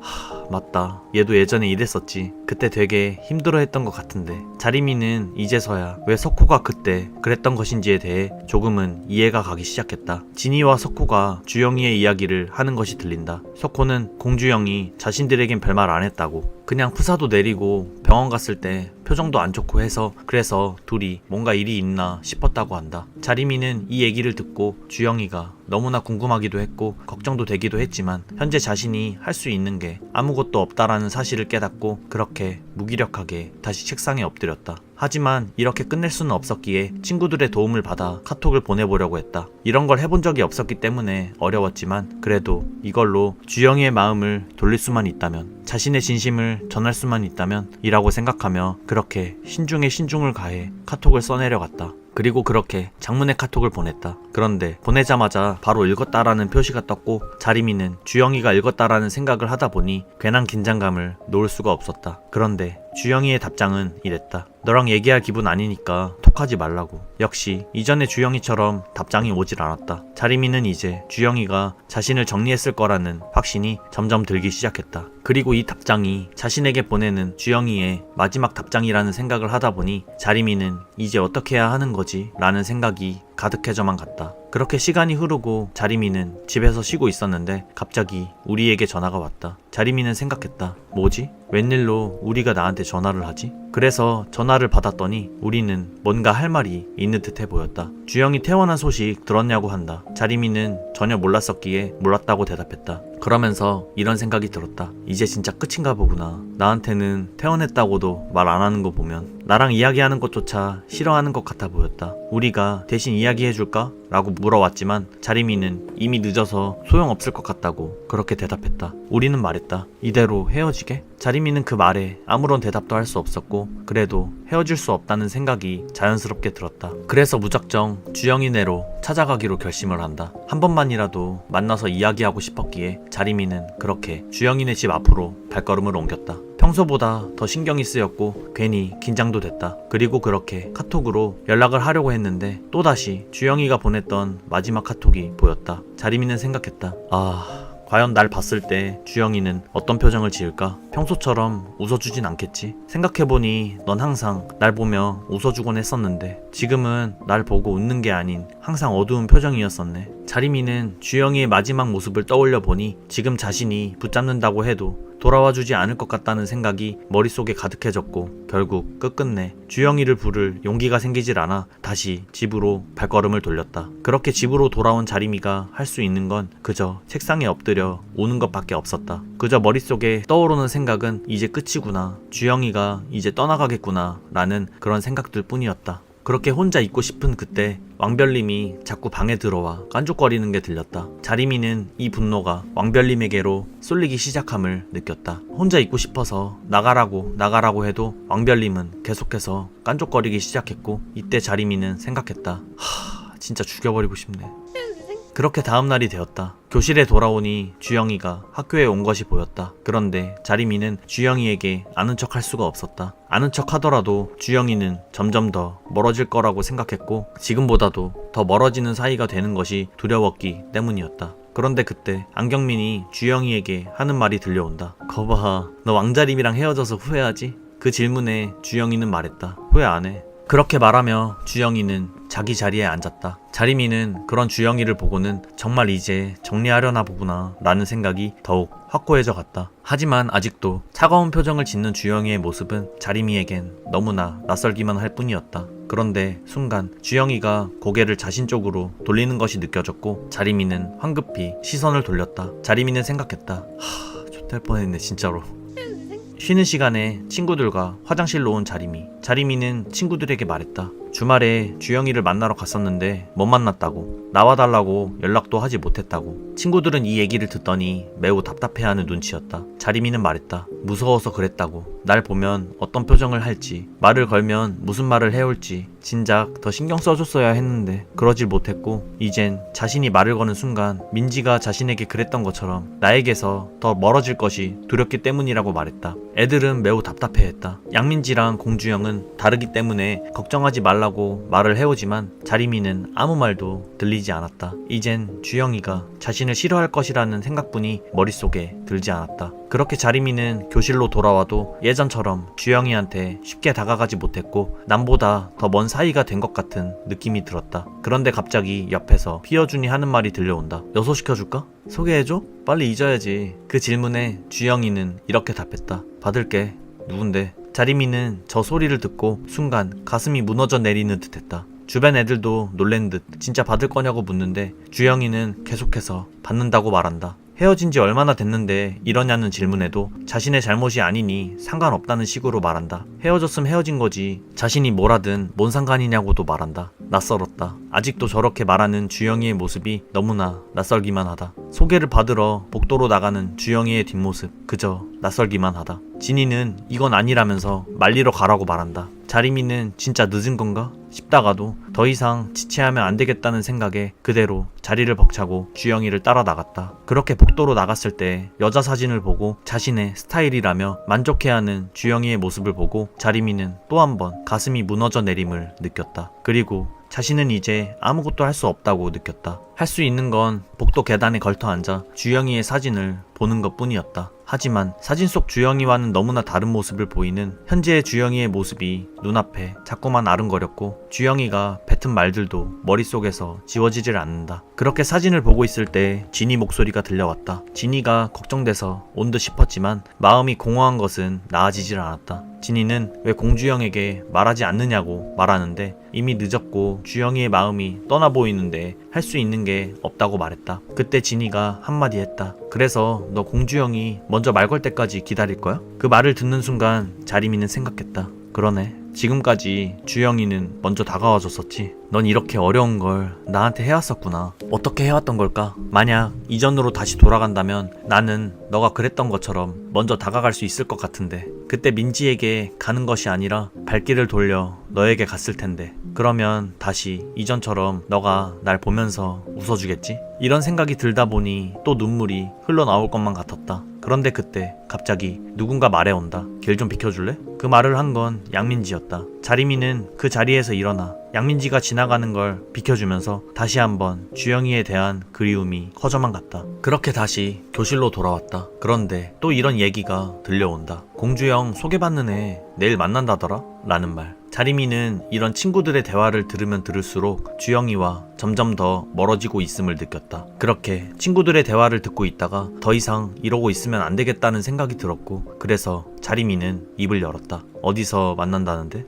맞다, 얘도 예전에 이랬었지. 그때 되게 힘들어했던 것 같은데. 자리미는 이제서야 왜 석호가 그때 그랬던 것인지에 대해 조금은 이해가 가기 시작했다. 진이와 석호가 주영이의 이야기를 하는 것이 들린다. 석호는 공주영이 자신들에겐 별말 안 했다고, 그냥 푸사도 내리고 병원 갔을 때 표정도 안 좋고 해서 그래서 둘이 뭔가 일이 있나 싶었다고 한다. 자리미는 이 얘기를 듣고 주영이가 너무나 궁금하기도 했고 걱정도 되기도 했지만 현재 자신이 할 수 있는 게 아무것도 없다라는 사실을 깨닫고 그렇게 무기력하게 다시 책상에 엎드렸다. 하지만 이렇게 끝낼 수는 없었기에 친구들의 도움을 받아 카톡을 보내보려고 했다. 이런 걸 해본 적이 없었기 때문에 어려웠지만 그래도 이걸로 주영이의 마음을 돌릴 수만 있다면, 자신의 진심을 전할 수만 있다면 이라고 생각하며 그렇게 신중에 신중을 가해 카톡을 써내려갔다. 그리고 그렇게 장문의 카톡을 보냈다. 그런데 보내자마자 바로 읽었다라는 표시가 떴고 자리미는 주영이가 읽었다라는 생각을 하다 보니 괜한 긴장감을 놓을 수가 없었다. 그런데 주영이의 답장은 이랬다. 너랑 얘기할 기분 아니니까 톡하지 말라고. 역시 이전에 주영이처럼 답장이 오질 않았다. 자리미는 이제 주영이가 자신을 정리했을 거라는 확신이 점점 들기 시작했다. 그리고 이 답장이 자신에게 보내는 주영이의 마지막 답장이라는 생각을 하다 보니 자리미는 이제 어떻게 해야 하는 거지? 라는 생각이 가득해져만 갔다. 그렇게 시간이 흐르고 자리미는 집에서 쉬고 있었는데 갑자기 우리에게 전화가 왔다. 자리미는 생각했다. 뭐지? 웬일로 우리가 나한테 전화를 하지? 그래서 전화를 받았더니 우리는 뭔가 할 말이 있는 듯해 보였다. 주영이 퇴원한 소식 들었냐고 한다. 자리미는 전혀 몰랐었기에 몰랐다고 대답했다. 그러면서 이런 생각이 들었다. 이제 진짜 끝인가 보구나. 나한테는 퇴원했다고도 말 안 하는 거 보면 나랑 이야기하는 것조차 싫어하는 것 같아 보였다. 우리가 대신 이야기해줄까? 라고 물어왔지만 자리미는 이미 늦어서 소용없을 것 같다고 그렇게 대답했다. 우리는 말했다. 이대로 헤어지게? 자리미는 그 말에 아무런 대답도 할 수 없었고 그래도 헤어질 수 없다는 생각이 자연스럽게 들었다. 그래서 무작정 주영이네로 찾아가기로 결심을 한다. 한 번만이라도 만나서 이야기하고 싶었기에 자리미는 그렇게 주영이네 집 앞으로 발걸음을 옮겼다. 평소보다 더 신경이 쓰였고 괜히 긴장도 됐다. 그리고 그렇게 카톡으로 연락을 하려고 했는데 또다시 주영이가 보냈던 마지막 카톡이 보였다. 자리미는 생각했다. 과연 날 봤을 때 주영이는 어떤 표정을 지을까? 평소처럼 웃어주진 않겠지? 생각해보니 넌 항상 날 보며 웃어주곤 했었는데 지금은 날 보고 웃는 게 아닌 항상 어두운 표정이었었네. 자리미는 주영이의 마지막 모습을 떠올려 보니 지금 자신이 붙잡는다고 해도 돌아와주지 않을 것 같다는 생각이 머릿속에 가득해졌고 결국 끝끝내 주영이를 부를 용기가 생기질 않아 다시 집으로 발걸음을 돌렸다. 그렇게 집으로 돌아온 자리미가 할 수 있는 건 그저 책상에 엎드려 우는 것밖에 없었다. 그저 머릿속에 떠오르는 생각은 이제 끝이구나, 주영이가 이제 떠나가겠구나 라는 그런 생각들 뿐이었다. 그렇게 혼자 있고 싶은 그때 왕별님이 자꾸 방에 들어와 깐족거리는 게 들렸다. 자리미는 이 분노가 왕별님에게로 쏠리기 시작함을 느꼈다. 혼자 있고 싶어서 나가라고 해도 왕별님은 계속해서 깐족거리기 시작했고 이때 자리미는 생각했다. 진짜 죽여버리고 싶네. 그렇게 다음날이 되었다. 교실에 돌아오니 주영이가 학교에 온 것이 보였다. 그런데 자리미는 주영이에게 아는 척 할 수가 없었다. 아는 척 하더라도 주영이는 점점 더 멀어질 거라고 생각했고 지금보다도 더 멀어지는 사이가 되는 것이 두려웠기 때문이었다. 그런데 그때 안경민이 주영이에게 하는 말이 들려온다. 거봐, 너 왕자림이랑 헤어져서 후회하지? 그 질문에 주영이는 말했다. 후회 안 해. 그렇게 말하며 주영이는 자기 자리에 앉았다. 자리미는 그런 주영이를 보고는 정말 이제 정리하려나 보구나 라는 생각이 더욱 확고해져 갔다. 하지만 아직도 차가운 표정을 짓는 주영이의 모습은 자리미에겐 너무나 낯설기만 할 뿐이었다. 그런데 순간 주영이가 고개를 자신 쪽으로 돌리는 것이 느껴졌고 자리미는 황급히 시선을 돌렸다. 자리미는 생각했다. 좆될 뻔했네 진짜로. 쉬는 시간에 친구들과 화장실로 온 자리미는 친구들에게 말했다. 주말에 주영이를 만나러 갔었는데 못 만났다고, 나와달라고 연락도 하지 못했다고. 친구들은 이 얘기를 듣더니 매우 답답해하는 눈치였다. 자리미는 말했다. 무서워서 그랬다고. 날 보면 어떤 표정을 할지, 말을 걸면 무슨 말을 해올지 진작 더 신경 써줬어야 했는데 그러질 못했고 이젠 자신이 말을 거는 순간 민지가 자신에게 그랬던 것처럼 나에게서 더 멀어질 것이 두렵기 때문이라고 말했다. 애들은 매우 답답해했다. 양민지랑 공주영은 다르기 때문에 걱정하지 말라고 말을 해오지만 자리미는 아무 말도 들리지 않았다. 이젠 주영이가 자신을 싫어할 것이라는 생각뿐이 머릿속에 들지 않았다. 그렇게 자리미는 교실로 돌아와도 예전처럼 주영이한테 쉽게 다가가지 못했고 남보다 더 먼 사이가 된 것 같은 느낌이 들었다. 그런데 갑자기 옆에서 피어준이 하는 말이 들려온다. 여소시켜줄까? 소개해줘? 빨리 잊어야지. 그 질문에 주영이는 이렇게 답했다. 받을게. 누군데? 자리미는 저 소리를 듣고 순간 가슴이 무너져 내리는 듯했다. 주변 애들도 놀란 듯 진짜 받을 거냐고 묻는데 주영이는 계속해서 받는다고 말한다. 헤어진 지 얼마나 됐는데 이러냐는 질문에도 자신의 잘못이 아니니 상관없다는 식으로 말한다. 헤어졌으면 헤어진 거지 자신이 뭘 하든 뭔 상관이냐고도 말한다. 낯설었다. 아직도 저렇게 말하는 주영이의 모습이 너무나 낯설기만 하다. 소개를 받으러 복도로 나가는 주영이의 뒷모습 그저 낯설기만 하다. 진이는 이건 아니라면서 말리러 가라고 말한다. 자리미는 진짜 늦은 건가 싶다가도 더 이상 지체하면 안 되겠다는 생각에 그대로 자리를 벅차고 주영이를 따라 나갔다. 그렇게 복도로 나갔을 때 여자 사진을 보고 자신의 스타일이라며 만족해하는 주영이의 모습을 보고 자리미는 또 한 번 가슴이 무너져 내림을 느꼈다. 그리고 자신은 이제 아무것도 할 수 없다고 느꼈다. 할 수 있는 건 복도 계단에 걸터 앉아 주영이의 사진을 보는 것 뿐이었다. 하지만 사진 속 주영이와는 너무나 다른 모습을 보이는 현재의 주영이의 모습이 눈앞에 자꾸만 아른거렸고 주영이가 뱉은 말들도 머릿속에서 지워지질 않는다. 그렇게 사진을 보고 있을 때 진이 목소리가 들려왔다. 진이가 걱정돼서 온 듯 싶었지만 마음이 공허한 것은 나아지질 않았다. 진이는 왜 공주영에게 말하지 않느냐고 말하는데 이미 늦었고 주영이의 마음이 떠나 보이는데 할 수 있는 게 없다고 말했다. 그때 진이가 한마디 했다. 그래서 너 공주영이 먼저 말 걸 때까지 기다릴 거야? 그 말을 듣는 순간 자리미는 생각했다. 그러네. 지금까지 주영이는 먼저 다가와줬었지. 넌 이렇게 어려운 걸 나한테 해왔었구나. 어떻게 해왔던 걸까? 만약 이전으로 다시 돌아간다면 나는 너가 그랬던 것처럼 먼저 다가갈 수 있을 것 같은데 그때 민지에게 가는 것이 아니라 발길을 돌려 너에게 갔을 텐데 그러면 다시 이전처럼 너가 날 보면서 웃어주겠지? 이런 생각이 들다 보니 또 눈물이 흘러나올 것만 같았다. 그런데 그때 갑자기 누군가 말해온다. 길 좀 비켜줄래? 그 말을 한 건 양민지였다. 자리미는 그 자리에서 일어나 양민지가 지나가는 걸 비켜주면서 다시 한번 주영이에 대한 그리움이 커져만 갔다. 그렇게 다시 교실로 돌아왔다. 그런데 또 이런 얘기가 들려온다. 공주영 소개받는 애 내일 만난다더라? 라는 말. 자리미는 이런 친구들의 대화를 들으면 들을수록 주영이와 점점 더 멀어지고 있음을 느꼈다. 그렇게 친구들의 대화를 듣고 있다가 더 이상 이러고 있으면 안 되겠다는 생각이 들었고 그래서 자리미는 입을 열었다. 어디서 만난다는데?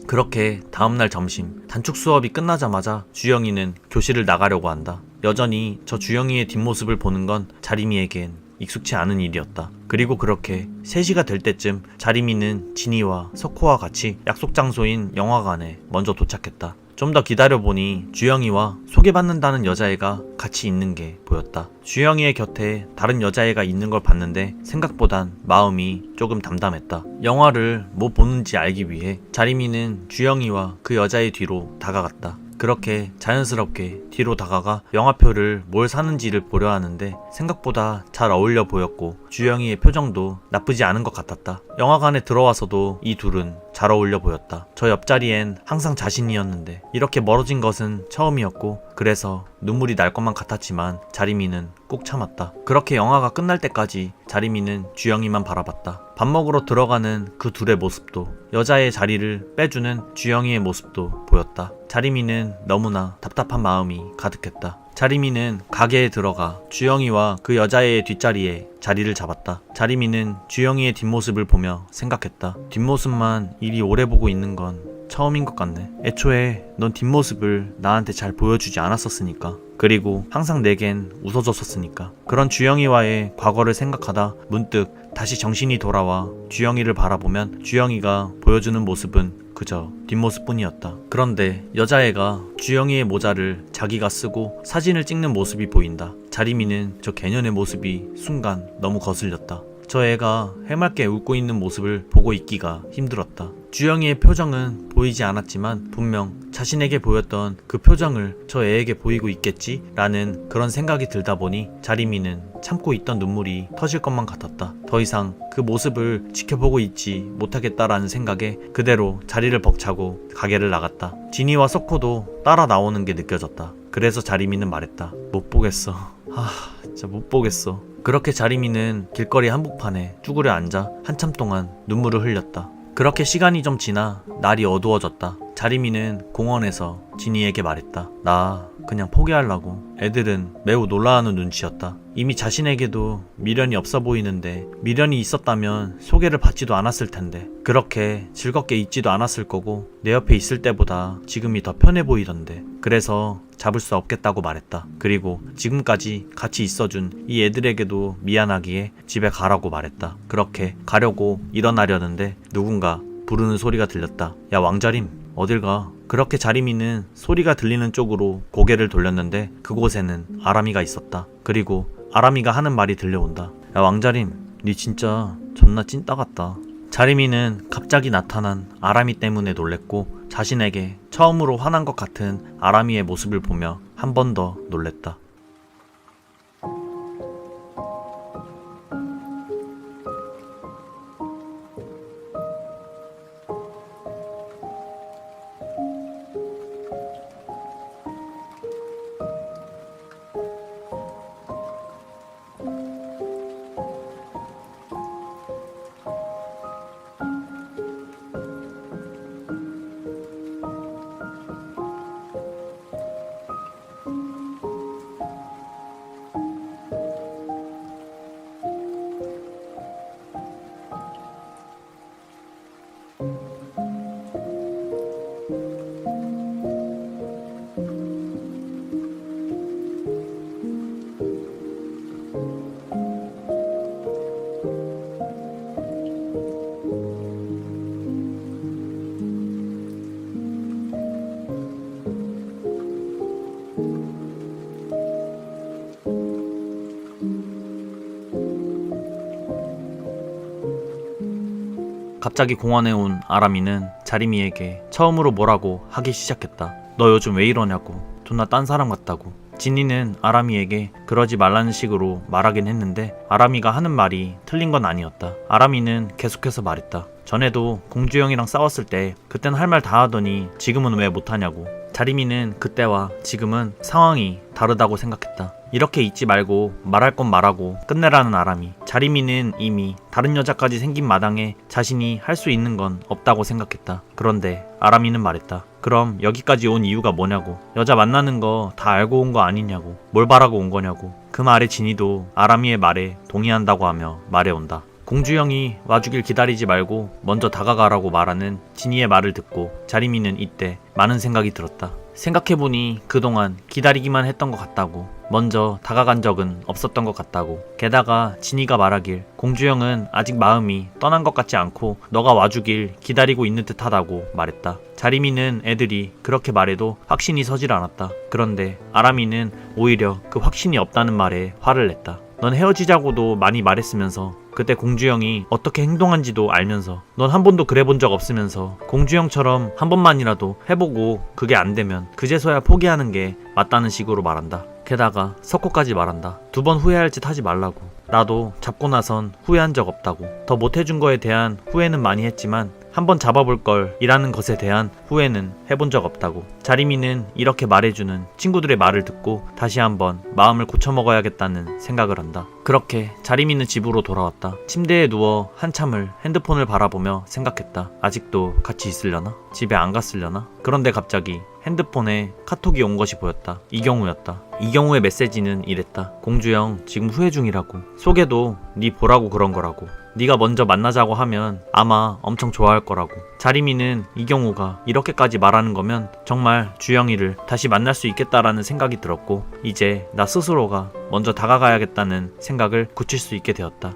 그렇게 다음날 점심 단축 수업이 끝나자마자 주영이는 교실을 나가려고 한다. 여전히 저 주영이의 뒷모습을 보는 건 자리미에겐 익숙치 않은 일이었다. 그리고 그렇게 3시가 될 때쯤 자리미는 진이와 석호와 같이 약속 장소인 영화관에 먼저 도착했다. 좀 더 기다려보니 주영이와 소개받는다는 여자애가 같이 있는 게 보였다. 주영이의 곁에 다른 여자애가 있는 걸 봤는데 생각보단 마음이 조금 담담했다. 영화를 뭐 보는지 알기 위해 자리미는 주영이와 그 여자의 뒤로 다가갔다. 그렇게 자연스럽게 뒤로 다가가 영화표를 뭘 사는지를 보려 하는데 생각보다 잘 어울려 보였고 주영이의 표정도 나쁘지 않은 것 같았다. 영화관에 들어와서도 이 둘은 잘 어울려 보였다. 저 옆자리엔 항상 자신이었는데 이렇게 멀어진 것은 처음이었고 그래서 눈물이 날 것만 같았지만 자리미는 꾹 참았다. 그렇게 영화가 끝날 때까지 자리미는 주영이만 바라봤다. 밥 먹으러 들어가는 그 둘의 모습도 여자의 자리를 빼주는 주영이의 모습도 보였다. 자리미는 너무나 답답한 마음이 가득했다. 자리미는 가게에 들어가 주영이와 그 여자의 뒷자리에 자리를 잡았다. 자리미는 주영이의 뒷모습을 보며 생각했다. 뒷모습만 이리 오래 보고 있는 건 처음인 것 같네. 애초에 넌 뒷모습을 나한테 잘 보여주지 않았었으니까. 그리고 항상 내겐 웃어줬었으니까. 그런 주영이와의 과거를 생각하다 문득 다시 정신이 돌아와 주영이를 바라보면 주영이가 보여주는 모습은 그저 뒷모습뿐이었다. 그런데 여자애가 주영이의 모자를 자기가 쓰고 사진을 찍는 모습이 보인다. 자리미는 저 개년의 모습이 순간 너무 거슬렸다. 저 애가 해맑게 웃고 있는 모습을 보고 있기가 힘들었다. 주영이의 표정은 보이지 않았지만 분명 자신에게 보였던 그 표정을 저 애에게 보이고 있겠지? 라는 그런 생각이 들다 보니 자리미는 참고 있던 눈물이 터질 것만 같았다. 더 이상 그 모습을 지켜보고 있지 못하겠다라는 생각에 그대로 자리를 벅차고 가게를 나갔다. 지니와 석호도 따라 나오는 게 느껴졌다. 그래서 자리미는 말했다. 못 보겠어. 진짜 못 보겠어. 그렇게 자리미는 길거리 한복판에 쭈그려 앉아 한참 동안 눈물을 흘렸다. 그렇게 시간이 좀 지나 날이 어두워졌다. 자리미는 공원에서 지니에게 말했다. 나 그냥 포기하려고. 애들은 매우 놀라워하는 눈치였다. 이미 자신에게도 미련이 없어 보이는데 미련이 있었다면 소개를 받지도 않았을 텐데 그렇게 즐겁게 있지도 않았을 거고 내 옆에 있을 때보다 지금이 더 편해 보이던데 그래서 잡을 수 없겠다고 말했다. 그리고 지금까지 같이 있어준 이 애들에게도 미안하기에 집에 가라고 말했다. 그렇게 가려고 일어나려는데 누군가 부르는 소리가 들렸다. 야 왕자림 어딜 가? 그렇게 자리미는 소리가 들리는 쪽으로 고개를 돌렸는데 그곳에는 아람이가 있었다. 그리고 아람이가 하는 말이 들려온다. 야 왕자림 니 진짜 존나 찐따 같다. 자리미는 갑자기 나타난 아람이 때문에 놀랬고 자신에게 처음으로 화난 것 같은 아람이의 모습을 보며 한 번 더 놀랬다. 갑자기 공원에 온 아람이는 자리미에게 처음으로 뭐라고 하기 시작했다. 너 요즘 왜 이러냐고. 존나 딴 사람 같다고. 지니는 아람이에게 그러지 말라는 식으로 말하긴 했는데 아람이가 하는 말이 틀린 건 아니었다. 아람이는 계속해서 말했다. 전에도 공주형이랑 싸웠을 때 그땐 할 말 다 하더니 지금은 왜 못하냐고. 자리미는 그때와 지금은 상황이 다르다고 생각했다. 이렇게 있지 말고 말할 건 말하고 끝내라는 아람이. 자리미는 이미 다른 여자까지 생긴 마당에 자신이 할 수 있는 건 없다고 생각했다. 그런데 아람이는 말했다. 그럼 여기까지 온 이유가 뭐냐고. 여자 만나는 거 다 알고 온 거 아니냐고. 뭘 바라고 온 거냐고. 그 말에 지니도 아람이의 말에 동의한다고 하며 말해온다. 공주형이 와주길 기다리지 말고 먼저 다가가라고 말하는 지니의 말을 듣고 자리미는 이때 많은 생각이 들었다. 생각해보니 그동안 기다리기만 했던 것 같다고. 먼저 다가간 적은 없었던 것 같다고. 게다가 지니가 말하길 공주형은 아직 마음이 떠난 것 같지 않고 너가 와주길 기다리고 있는 듯 하다고 말했다. 자리미는 애들이 그렇게 말해도 확신이 서질 않았다. 그런데 아람이는 오히려 그 확신이 없다는 말에 화를 냈다. 넌 헤어지자고도 많이 말했으면서 그때 공주형이 어떻게 행동한지도 알면서 넌 한 번도 그래본 적 없으면서 공주형처럼 한 번만이라도 해보고 그게 안 되면 그제서야 포기하는 게 맞다는 식으로 말한다. 게다가 석호까지 말한다. 2번 후회할 짓 하지 말라고. 나도 잡고 나선 후회한 적 없다고. 더 못해준 거에 대한 후회는 많이 했지만 한번 잡아볼 걸 이라는 것에 대한 후회는 해본 적 없다고. 자리미는 이렇게 말해주는 친구들의 말을 듣고 다시 한번 마음을 고쳐먹어야겠다는 생각을 한다. 그렇게 자리미는 집으로 돌아왔다. 침대에 누워 한참을 핸드폰을 바라보며 생각했다. 아직도 같이 있으려나? 집에 안 갔으려나? 그런데 갑자기 핸드폰에 카톡이 온 것이 보였다. 이경우였다. 이경우의 메시지는 이랬다. 공주형 지금 후회 중이라고. 속에도 네 보라고 그런 거라고. 네가 먼저 만나자고 하면 아마 엄청 좋아할 거라고. 자리미는 이경우가 이렇게까지 말하는 거면 정말 주영이를 다시 만날 수 있겠다라는 생각이 들었고 이제 나 스스로가 먼저 다가가야겠다는 생각을 굳힐 수 있게 되었다.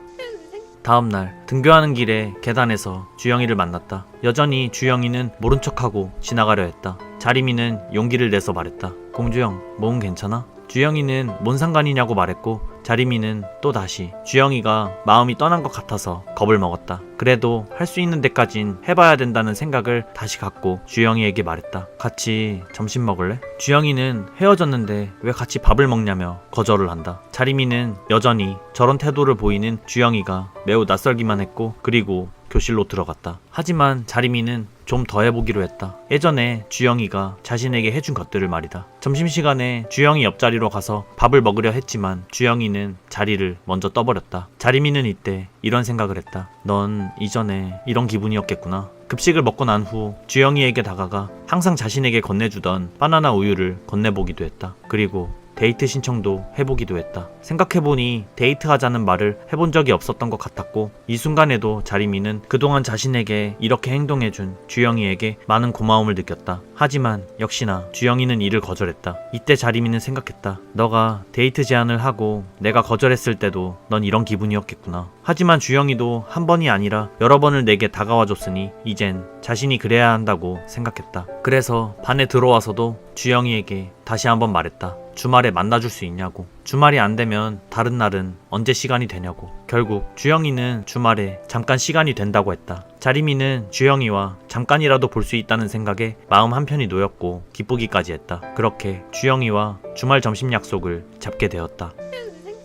다음날 등교하는 길에 계단에서 주영이를 만났다. 여전히 주영이는 모른 척하고 지나가려 했다. 자리미는 용기를 내서 말했다. 공주형 몸은 괜찮아? 주영이는 뭔 상관이냐고 말했고 자리미는 또다시 주영이가 마음이 떠난 것 같아서 겁을 먹었다. 그래도 할 수 있는 데까진 해봐야 된다는 생각을 다시 갖고 주영이에게 말했다. 같이 점심 먹을래? 주영이는 헤어졌는데 왜 같이 밥을 먹냐며 거절을 한다. 자리미는 여전히 저런 태도를 보이는 주영이가 매우 낯설기만 했고 그리고 교실로 들어갔다. 하지만 자리미는 좀 더 해보기로 했다. 예전에 주영이가 자신에게 해준 것들을 말이다. 점심시간에 주영이 옆자리로 가서 밥을 먹으려 했지만 주영이는 자리를 먼저 떠버렸다. 자리미는 이때 이런 생각을 했다. 넌 이전에 이런 기분이었겠구나. 급식을 먹고 난 후 주영이에게 다가가 항상 자신에게 건네주던 바나나 우유를 건네보기도 했다. 그리고 데이트 신청도 해보기도 했다. 생각해보니 데이트하자는 말을 해본 적이 없었던 것 같았고 이 순간에도 자리미는 그동안 자신에게 이렇게 행동해준 주영이에게 많은 고마움을 느꼈다. 하지만 역시나 주영이는 이를 거절했다. 이때 자리미는 생각했다. 너가 데이트 제안을 하고 내가 거절했을 때도 넌 이런 기분이었겠구나. 하지만 주영이도 한 번이 아니라 여러 번을 내게 다가와줬으니 이젠 자신이 그래야 한다고 생각했다. 그래서 반에 들어와서도 주영이에게 다시 한번 말했다. 주말에 만나줄 수 있냐고. 주말이 안 되면 다른 날은 언제 시간이 되냐고. 결국 주영이는 주말에 잠깐 시간이 된다고 했다. 자리미는 주영이와 잠깐이라도 볼 수 있다는 생각에 마음 한편이 놓였고 기쁘기까지 했다. 그렇게 주영이와 주말 점심 약속을 잡게 되었다.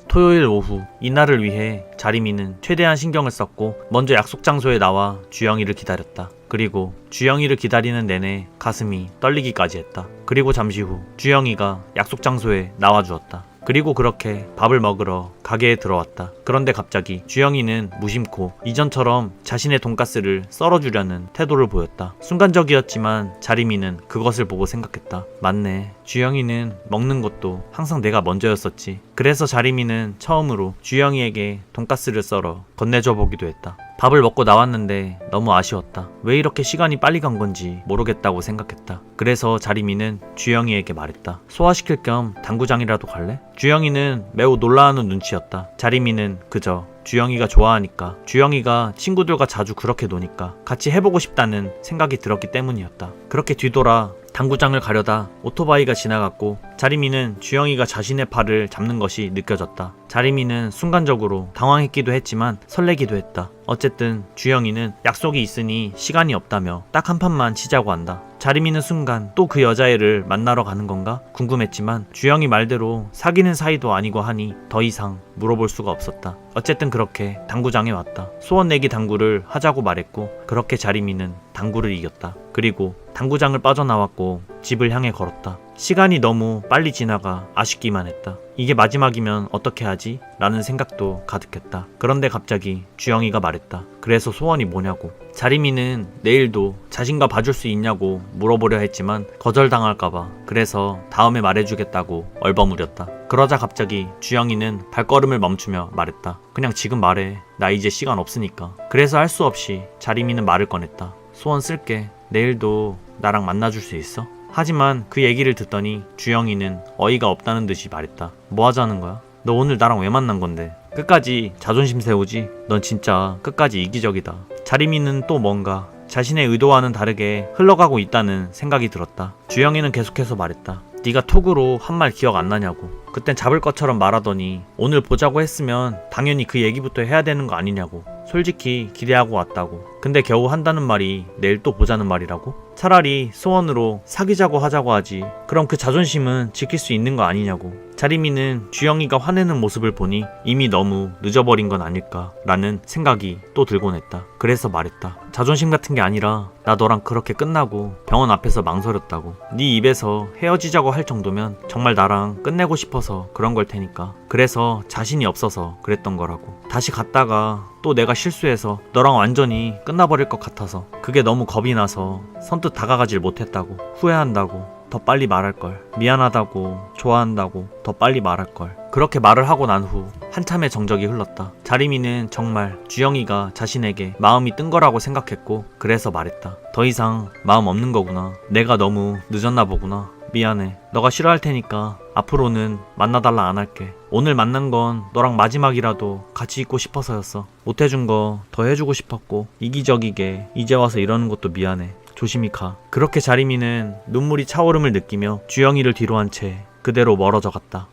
토요일 오후 이날을 위해 자리미는 최대한 신경을 썼고 먼저 약속 장소에 나와 주영이를 기다렸다. 그리고 주영이를 기다리는 내내 가슴이 떨리기까지 했다. 그리고 잠시 후 주영이가 약속 장소에 나와주었다. 그리고 그렇게 밥을 먹으러 가게에 들어왔다. 그런데 갑자기 주영이는 무심코 이전처럼 자신의 돈가스를 썰어주려는 태도를 보였다. 순간적이었지만 자리미는 그것을 보고 생각했다. 맞네. 주영이는 먹는 것도 항상 내가 먼저였었지. 그래서 자리미는 처음으로 주영이에게 돈가스를 썰어 건네줘 보기도 했다. 밥을 먹고 나왔는데 너무 아쉬웠다. 왜 이렇게 시간이 빨리 간 건지 모르겠다고 생각했다. 그래서 자리미는 주영이에게 말했다. 소화시킬 겸 당구장이라도 갈래? 주영이는 매우 놀라하는 눈치였다. 자리미는 그저 주영이가 좋아하니까, 주영이가 친구들과 자주 그렇게 노니까 같이 해보고 싶다는 생각이 들었기 때문이었다. 그렇게 뒤돌아 당구장을 가려다 오토바이가 지나갔고 자리미는 주영이가 자신의 팔을 잡는 것이 느껴졌다. 자리미는 순간적으로 당황했기도 했지만 설레기도 했다. 어쨌든 주영이는 약속이 있으니 시간이 없다며 딱 한 판만 치자고 한다. 자리미는 순간 또 그 여자애를 만나러 가는 건가 궁금했지만 주영이 말대로 사귀는 사이도 아니고 하니 더 이상 물어볼 수가 없었다. 어쨌든 그렇게 당구장에 왔다. 소원 내기 당구를 하자고 말했고 그렇게 자리미는 당구를 이겼다. 그리고 당구장을 빠져나왔고 집을 향해 걸었다. 시간이 너무 빨리 지나가 아쉽기만 했다. 이게 마지막이면 어떻게 하지? 라는 생각도 가득했다. 그런데 갑자기 주영이가 말했다. 그래서 소원이 뭐냐고. 자리미는 내일도 자신과 봐줄 수 있냐고 물어보려 했지만 거절당할까봐 그래서 다음에 말해주겠다고 얼버무렸다. 그러자 갑자기 주영이는 발걸음을 멈추며 말했다. 그냥 지금 말해. 나 이제 시간 없으니까. 그래서 할 수 없이 자리미는 말을 꺼냈다. 소원 쓸게. 내일도 나랑 만나줄 수 있어? 하지만 그 얘기를 듣더니 주영이는 어이가 없다는 듯이 말했다. 뭐 하자는 거야? 너 오늘 나랑 왜 만난 건데? 끝까지 자존심 세우지? 넌 진짜 끝까지 이기적이다. 자리미는 또 뭔가 자신의 의도와는 다르게 흘러가고 있다는 생각이 들었다. 주영이는 계속해서 말했다. 네가 톡으로 한 말 기억 안 나냐고. 그땐 잡을 것처럼 말하더니 오늘 보자고 했으면 당연히 그 얘기부터 해야 되는 거 아니냐고. 솔직히 기대하고 왔다고. 근데 겨우 한다는 말이 내일 또 보자는 말이라고? 차라리 소원으로 사귀자고 하자고 하지. 그럼 그 자존심은 지킬 수 있는 거 아니냐고. 자리미는 주영이가 화내는 모습을 보니 이미 너무 늦어버린 건 아닐까 라는 생각이 또 들곤 했다. 그래서 말했다. 자존심 같은 게 아니라 나 너랑 그렇게 끝나고 병원 앞에서 망설였다고. 네 입에서 헤어지자고 할 정도면 정말 나랑 끝내고 싶어서 그런 걸 테니까. 그래서 자신이 없어서 그랬던 거라고. 다시 갔다가 또 내가 실수해서 너랑 완전히 끝나버릴 것 같아서 그게 너무 겁이 나서 선뜻 다가가질 못했다고. 후회한다고. 더 빨리 말할걸. 미안하다고, 좋아한다고, 더 빨리 말할걸. 그렇게 말을 하고 난 후 한참의 정적이 흘렀다. 자리미는 정말 주영이가 자신에게 마음이 뜬 거라고 생각했고 그래서 말했다. 더 이상 마음 없는 거구나. 내가 너무 늦었나 보구나. 미안해. 너가 싫어할 테니까 앞으로는 만나달라 안 할게. 오늘 만난 건 너랑 마지막이라도 같이 있고 싶어서였어. 못해준 거 더 해주고 싶었고 이기적이게 이제 와서 이러는 것도 미안해. 조심히 가. 그렇게 자리미는 눈물이 차오름을 느끼며 주영이를 뒤로 한 채 그대로 멀어져 갔다.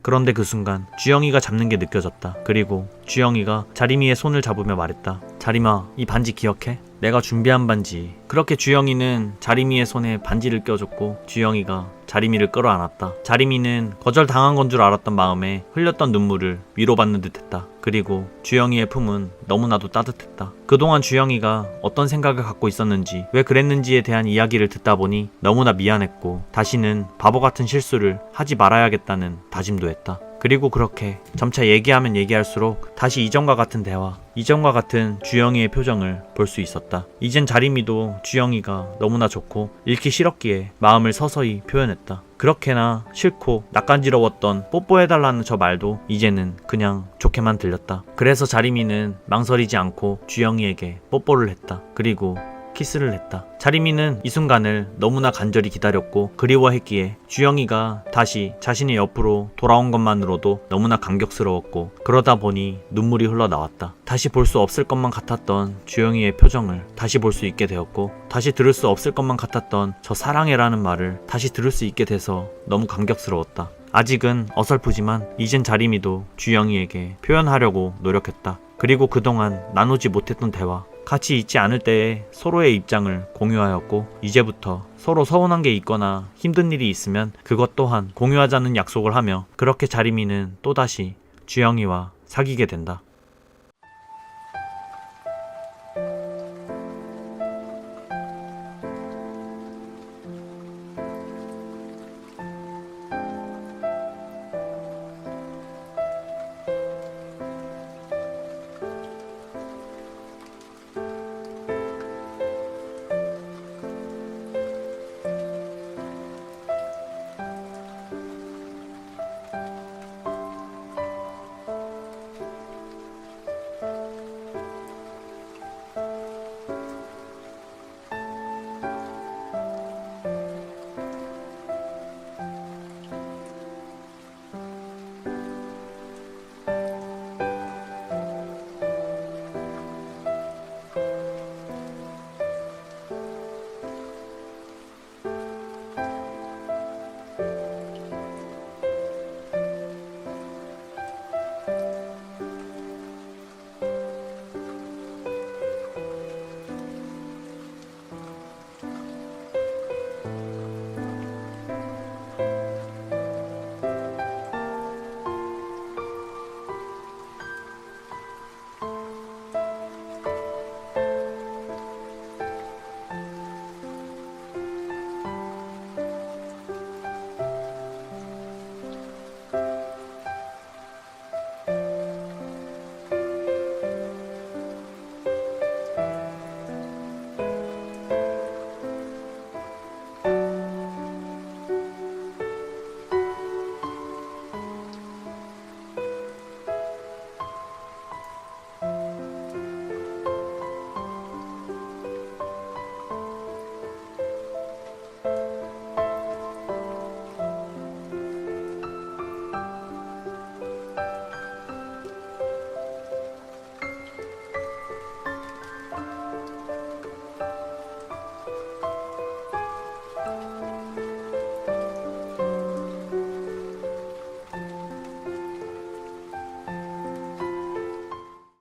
그런데 그 순간 주영이가 잡는 게 느껴졌다. 그리고 주영이가 자리미의 손을 잡으며 말했다. 자리마, 이 반지 기억해? 내가 준비한 반지. 그렇게 주영이는 자리미의 손에 반지를 껴줬고 주영이가 자리미를 끌어안았다. 자리미는 거절당한 건 줄 알았던 마음에 흘렸던 눈물을 위로받는 듯했다. 그리고 주영이의 품은 너무나도 따뜻했다. 그동안 주영이가 어떤 생각을 갖고 있었는지 왜 그랬는지에 대한 이야기를 듣다 보니 너무나 미안했고 다시는 바보 같은 실수를 하지 말아야겠다는 다짐도 했다. 그리고 그렇게 점차 얘기하면 얘기할수록 다시 이전과 같은 대화, 이전과 같은 주영이의 표정을 볼 수 있었다. 이젠 자리미도 주영이가 너무나 좋고 잃기 싫었기에 마음을 서서히 표현했다. 그렇게나 싫고 낯간지러웠던 뽀뽀해달라는 저 말도 이제는 그냥 좋게만 들렸다. 그래서 자리미는 망설이지 않고 주영이에게 뽀뽀를 했다. 그리고 키스를 했다. 자리미는 이 순간을 너무나 간절히 기다렸고 그리워했기에 주영이가 다시 자신의 옆으로 돌아온 것만으로도 너무나 감격스러웠고 그러다 보니 눈물이 흘러나왔다. 다시 볼 수 없을 것만 같았던 주영이의 표정을 다시 볼 수 있게 되었고 다시 들을 수 없을 것만 같았던 저 사랑해라는 말을 다시 들을 수 있게 돼서 너무 감격스러웠다. 아직은 어설프지만 이젠 자리미도 주영이에게 표현하려고 노력했다. 그리고 그동안 나누지 못했던 대화, 같이 있지 않을 때의 서로의 입장을 공유하였고 이제부터 서로 서운한 게 있거나 힘든 일이 있으면 그것 또한 공유하자는 약속을 하며 그렇게 자리미는 또다시 주영이와 사귀게 된다.